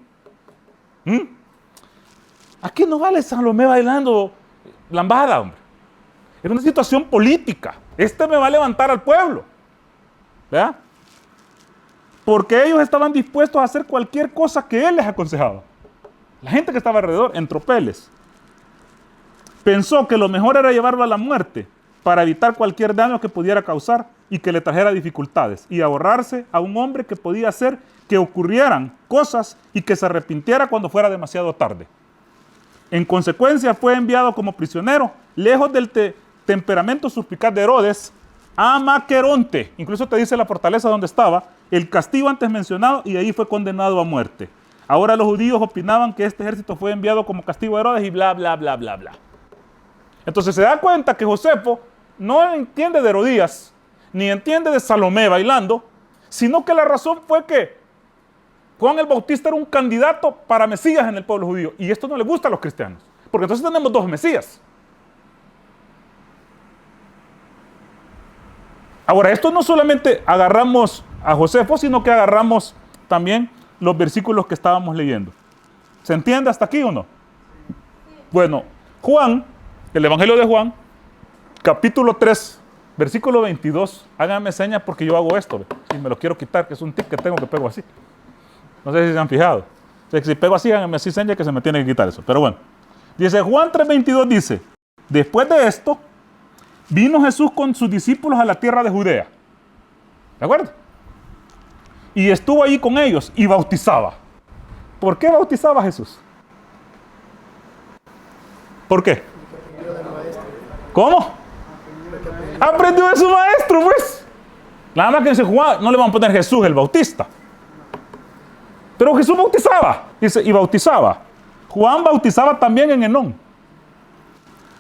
Aquí no vale Salomé bailando lambada, hombre. Era una situación política. Me va a levantar al pueblo. ¿Verdad? Porque ellos estaban dispuestos a hacer cualquier cosa que él les aconsejaba. La gente que estaba alrededor, en tropeles, pensó que lo mejor era llevarlo a la muerte para evitar cualquier daño que pudiera causar y que le trajera dificultades, y ahorrarse a un hombre que podía hacer que ocurrieran cosas y que se arrepintiera cuando fuera demasiado tarde. En consecuencia, fue enviado como prisionero, lejos del temperamento suspicaz de Herodes, a Maqueronte. Incluso te dice la fortaleza donde estaba, el castigo antes mencionado, y ahí fue condenado a muerte. Ahora los judíos opinaban que este ejército fue enviado como castigo a Herodes y bla, bla, bla, bla, bla. Entonces se da cuenta que Josefo no entiende de Herodías, ni entiende de Salomé bailando, sino que la razón fue que Juan el Bautista era un candidato para Mesías en el pueblo judío. Y esto no le gusta a los cristianos, porque entonces tenemos dos Mesías. Ahora, esto no solamente agarramos a Josefo, sino que agarramos también los versículos que estábamos leyendo. ¿Se entiende hasta aquí o no? Bueno, Juan, el Evangelio de Juan, capítulo 3, versículo 22. Háganme señas porque yo hago esto, y me lo quiero quitar, que es un tip que tengo, que pego así. No sé si se han fijado. O sea, si pego así, háganme así señas que se me tiene que quitar eso. Pero bueno, dice Juan 3:22, dice, después de esto, vino Jesús con sus discípulos a la tierra de Judea. ¿De acuerdo? Y estuvo allí con ellos y bautizaba. ¿Por qué bautizaba a Jesús? ¿Por qué? ¿Cómo? Aprendió de su maestro, pues. Nada más que dice Juan, no le van a poner Jesús el Bautista. Pero Jesús bautizaba, dice, y bautizaba. Juan bautizaba también en Enón,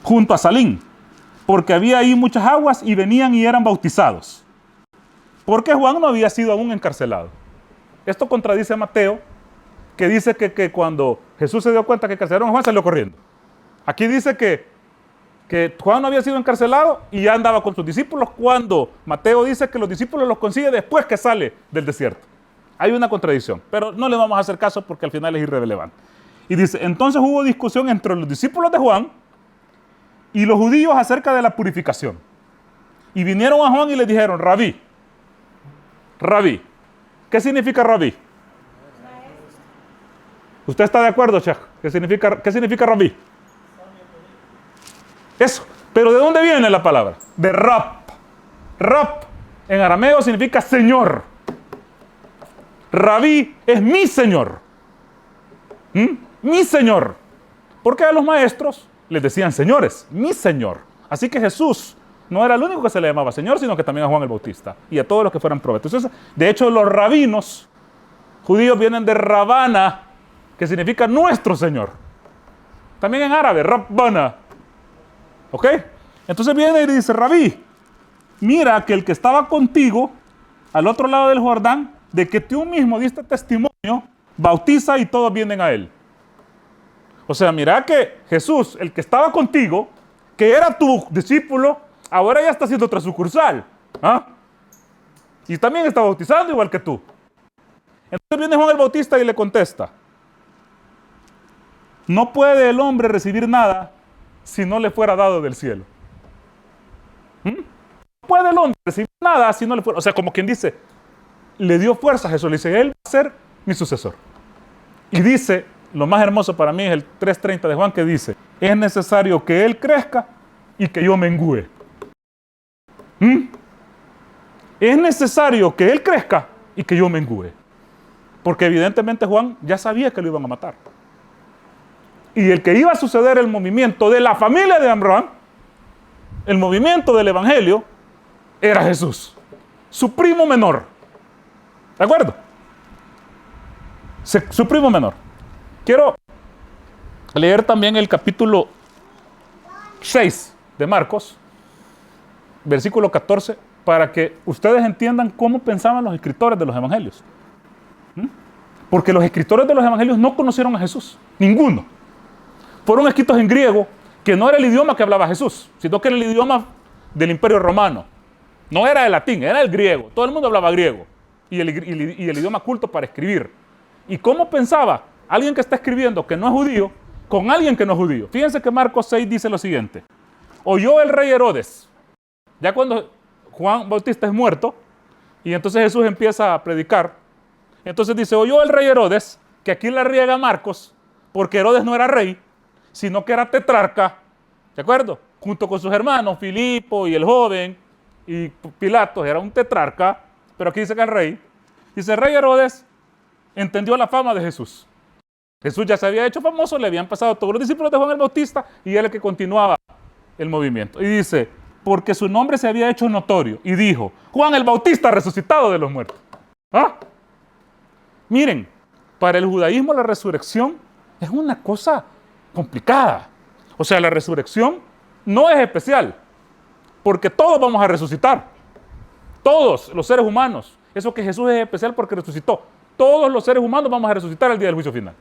junto a Salín, porque había ahí muchas aguas y venían y eran bautizados. Porque Juan no había sido aún encarcelado. Esto contradice a Mateo, que dice que cuando Jesús se dio cuenta que encarcelaron a Juan, salió corriendo. Aquí dice que Juan no había sido encarcelado y ya andaba con sus discípulos, cuando Mateo dice que los discípulos los consigue después que sale del desierto. Hay una contradicción, pero no le vamos a hacer caso porque al final es irrelevante. Y dice, entonces hubo discusión entre los discípulos de Juan y los judíos acerca de la purificación. Y vinieron a Juan y le dijeron, Rabí, ¿qué significa Rabí? ¿Usted está de acuerdo, Sheikh? ¿Qué significa Rabí? Eso. Pero ¿de dónde viene la palabra? De Rab. Rab en arameo significa Señor. Rabí es mi Señor. Mi Señor. Porque a los maestros les decían señores, mi Señor. Así que Jesús no era el único que se le llamaba Señor, sino que también a Juan el Bautista y a todos los que fueran profetas. Entonces, de hecho, los rabinos judíos vienen de Rabana, que significa nuestro Señor. También en árabe, Rabbana. ¿Ok? Entonces viene y dice, Rabí, mira que el que estaba contigo al otro lado del Jordán, de que tú mismo diste testimonio, bautiza y todos vienen a él. O sea, mira que Jesús, el que estaba contigo, que era tu discípulo, ahora ya está haciendo otra sucursal. ¿Ah? Y también está bautizando igual que tú. Entonces viene Juan el Bautista y le contesta, no puede el hombre recibir nada si no le fuera dado del cielo. No puede el hombre recibir nada si no le fuera... O sea, como quien dice, le dio fuerza a Jesús, le dice, él va a ser mi sucesor. Y dice, lo más hermoso para mí es el 3:30 de Juan, que dice, es necesario que él crezca y que yo mengüe. Es necesario que él crezca y que yo mengüe. Porque evidentemente Juan ya sabía que lo iban a matar. Y el que iba a suceder el movimiento de la familia de Abraham, el movimiento del evangelio, era Jesús, su primo menor. ¿De acuerdo? Su primo menor. Quiero leer también el capítulo 6 de Marcos, versículo 14, para que ustedes entiendan cómo pensaban los escritores de los evangelios. Porque los escritores de los evangelios no conocieron a Jesús, ninguno. Fueron escritos en griego, que no era el idioma que hablaba Jesús, sino que era el idioma del Imperio Romano. No era el latín, era el griego. Todo el mundo hablaba griego. Y el idioma culto para escribir. ¿Y cómo pensaba alguien que está escribiendo que no es judío con alguien que no es judío? Fíjense que Marcos 6 dice lo siguiente. Oyó el rey Herodes, ya cuando Juan Bautista es muerto, y entonces Jesús empieza a predicar. Entonces dice, oyó el rey Herodes, que aquí la riega Marcos, porque Herodes no era rey, sino que era tetrarca, ¿de acuerdo? Junto con sus hermanos, Filipo y el joven, y Pilatos era un tetrarca, pero aquí dice que es rey. Dice, el rey Herodes entendió la fama de Jesús. Jesús ya se había hecho famoso, le habían pasado todos los discípulos de Juan el Bautista, y él es el que continuaba el movimiento. Y dice, porque su nombre se había hecho notorio, y dijo, Juan el Bautista resucitado de los muertos. ¿Ah? Miren, para el judaísmo la resurrección es una cosa complicada. O sea, la resurrección no es especial, porque todos vamos a resucitar. Todos los seres humanos. Eso que Jesús es especial porque resucitó. Todos los seres humanos vamos a resucitar el día del juicio final.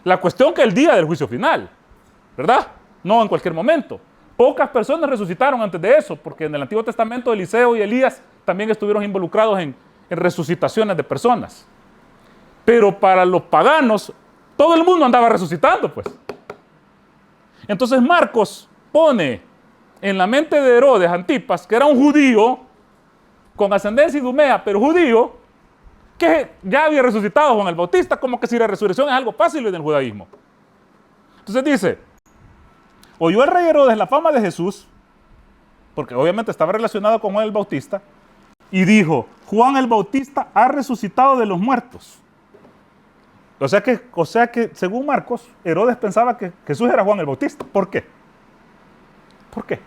La cuestión que el día del juicio final, ¿verdad? No en cualquier momento. Pocas personas resucitaron antes de eso, porque en el Antiguo Testamento Eliseo y Elías también estuvieron involucrados en resucitaciones de personas. Pero para los paganos, todo el mundo andaba resucitando, pues. Entonces Marcos pone en la mente de Herodes Antipas, que era un judío con ascendencia idumea, pero judío, que ya había resucitado Juan el Bautista, como que si la resurrección es algo fácil en el judaísmo. Entonces dice, oyó el rey Herodes la fama de Jesús, porque obviamente estaba relacionado con Juan el Bautista, y dijo, Juan el Bautista ha resucitado de los muertos. O sea que según Marcos, Herodes pensaba que Jesús era Juan el Bautista. ¿Por qué? ¿Por qué?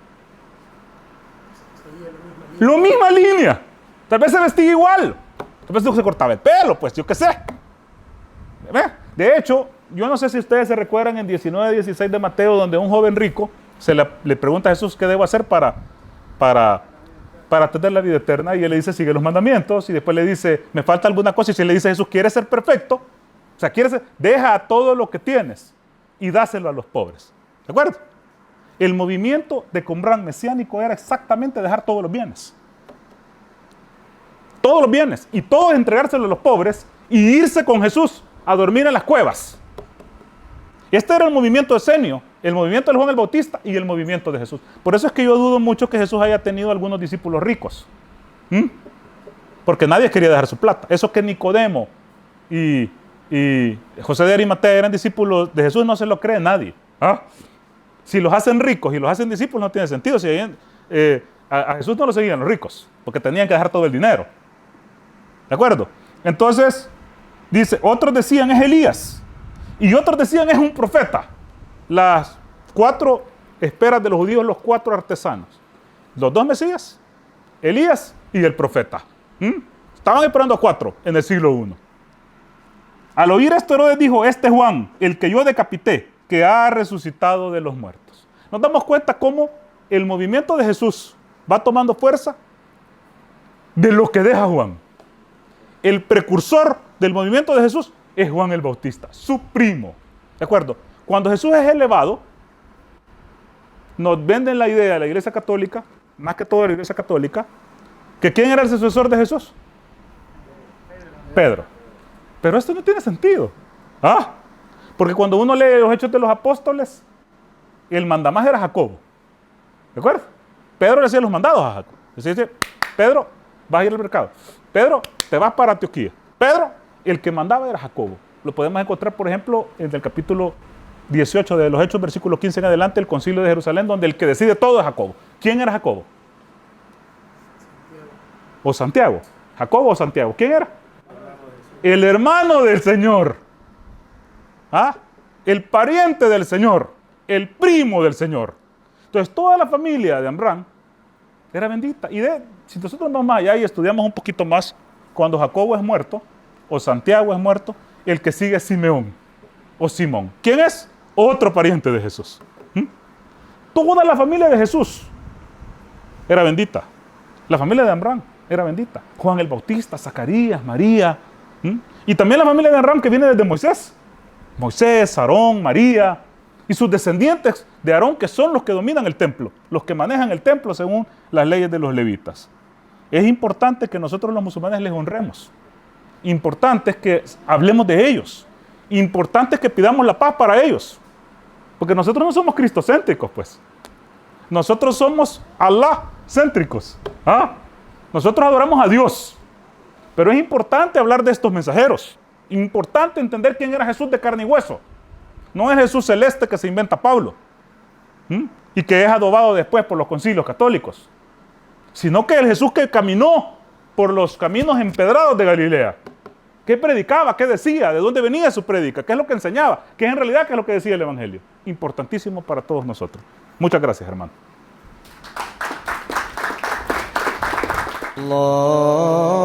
La misma línea. Tal vez se vestía igual. Tal vez se cortaba el pelo, pues yo qué sé. De hecho, yo no sé si ustedes se recuerdan en 19:16 de Mateo, donde un joven rico le pregunta a Jesús qué debo hacer para tener la vida eterna. Y él le dice, sigue los mandamientos. Y después le dice, me falta alguna cosa. Y si le dice a Jesús, ¿quieres ser perfecto? O sea, deja todo lo que tienes y dáselo a los pobres. ¿De acuerdo? El movimiento de Qumran mesiánico era exactamente dejar todos los bienes. Todos los bienes. Y todos entregárselo a los pobres y irse con Jesús a dormir en las cuevas. Este era el movimiento esenio, el movimiento de Juan el Bautista y el movimiento de Jesús. Por eso es que yo dudo mucho que Jesús haya tenido algunos discípulos ricos. Porque nadie quería dejar su plata. Eso que Nicodemo y José de Arimatea eran discípulos de Jesús, no se lo cree nadie. Si los hacen ricos y los hacen discípulos no tiene sentido. Si A Jesús no lo seguían los ricos, porque tenían que dejar todo el dinero. ¿De acuerdo? Entonces, dice, otros decían es Elías, y otros decían es un profeta. Las 4 esperas de los judíos, los 4 artesanos. Los 2 Mesías, Elías y el profeta. Estaban esperando a 4 en el siglo I. Al oír esto, Herodes dijo, este Juan, el que yo decapité, que ha resucitado de los muertos. Nos damos cuenta cómo el movimiento de Jesús va tomando fuerza de lo que deja Juan. El precursor del movimiento de Jesús es Juan el Bautista, su primo. ¿De acuerdo? Cuando Jesús es elevado, nos venden la idea de la Iglesia Católica, más que todo de la Iglesia Católica, que ¿quién era el sucesor de Jesús? Pedro. Pero esto no tiene sentido. Porque cuando uno lee los Hechos de los Apóstoles, el mandamás era Jacobo. ¿De acuerdo? Pedro le hacía los mandados a Jacobo. Dice, Pedro, vas a ir al mercado. Pedro, te vas para Antioquía. Pedro, el que mandaba era Jacobo. Lo podemos encontrar, por ejemplo, en el capítulo 18 de los Hechos, versículo 15 en adelante, el concilio de Jerusalén, donde el que decide todo es Jacobo. ¿Quién era Jacobo? ¿O Santiago? ¿Jacobo o Santiago? ¿Quién era? El hermano del Señor. El pariente del Señor. El primo del Señor. Entonces, toda la familia de Amram era bendita. Y si nosotros vamos más allá y estudiamos un poquito más, cuando Jacobo es muerto, o Santiago es muerto, el que sigue es Simeón, o Simón. ¿Quién es? Otro pariente de Jesús. Toda la familia de Jesús era bendita. La familia de Amram era bendita. Juan el Bautista, Zacarías, María. Y también la familia de Amram que viene desde Moisés. Moisés, Aarón, María. Y sus descendientes de Aarón, que son los que dominan el templo, los que manejan el templo según las leyes de los levitas. Es importante que nosotros los musulmanes les honremos. Importante es que hablemos de ellos. Importante es que pidamos la paz para ellos. Porque nosotros no somos cristocéntricos, pues. Nosotros somos Allah-céntricos. Nosotros adoramos a Dios. Pero es importante hablar de estos mensajeros. Importante entender quién era Jesús de carne y hueso. No es Jesús celeste que se inventa Pablo. Y que es adobado después por los concilios católicos. Sino que el Jesús que caminó por los caminos empedrados de Galilea. ¿Qué predicaba? ¿Qué decía? ¿De dónde venía su prédica? ¿Qué es lo que enseñaba? ¿Qué es en realidad qué es lo que decía el Evangelio? Importantísimo para todos nosotros. Muchas gracias, hermano. Allah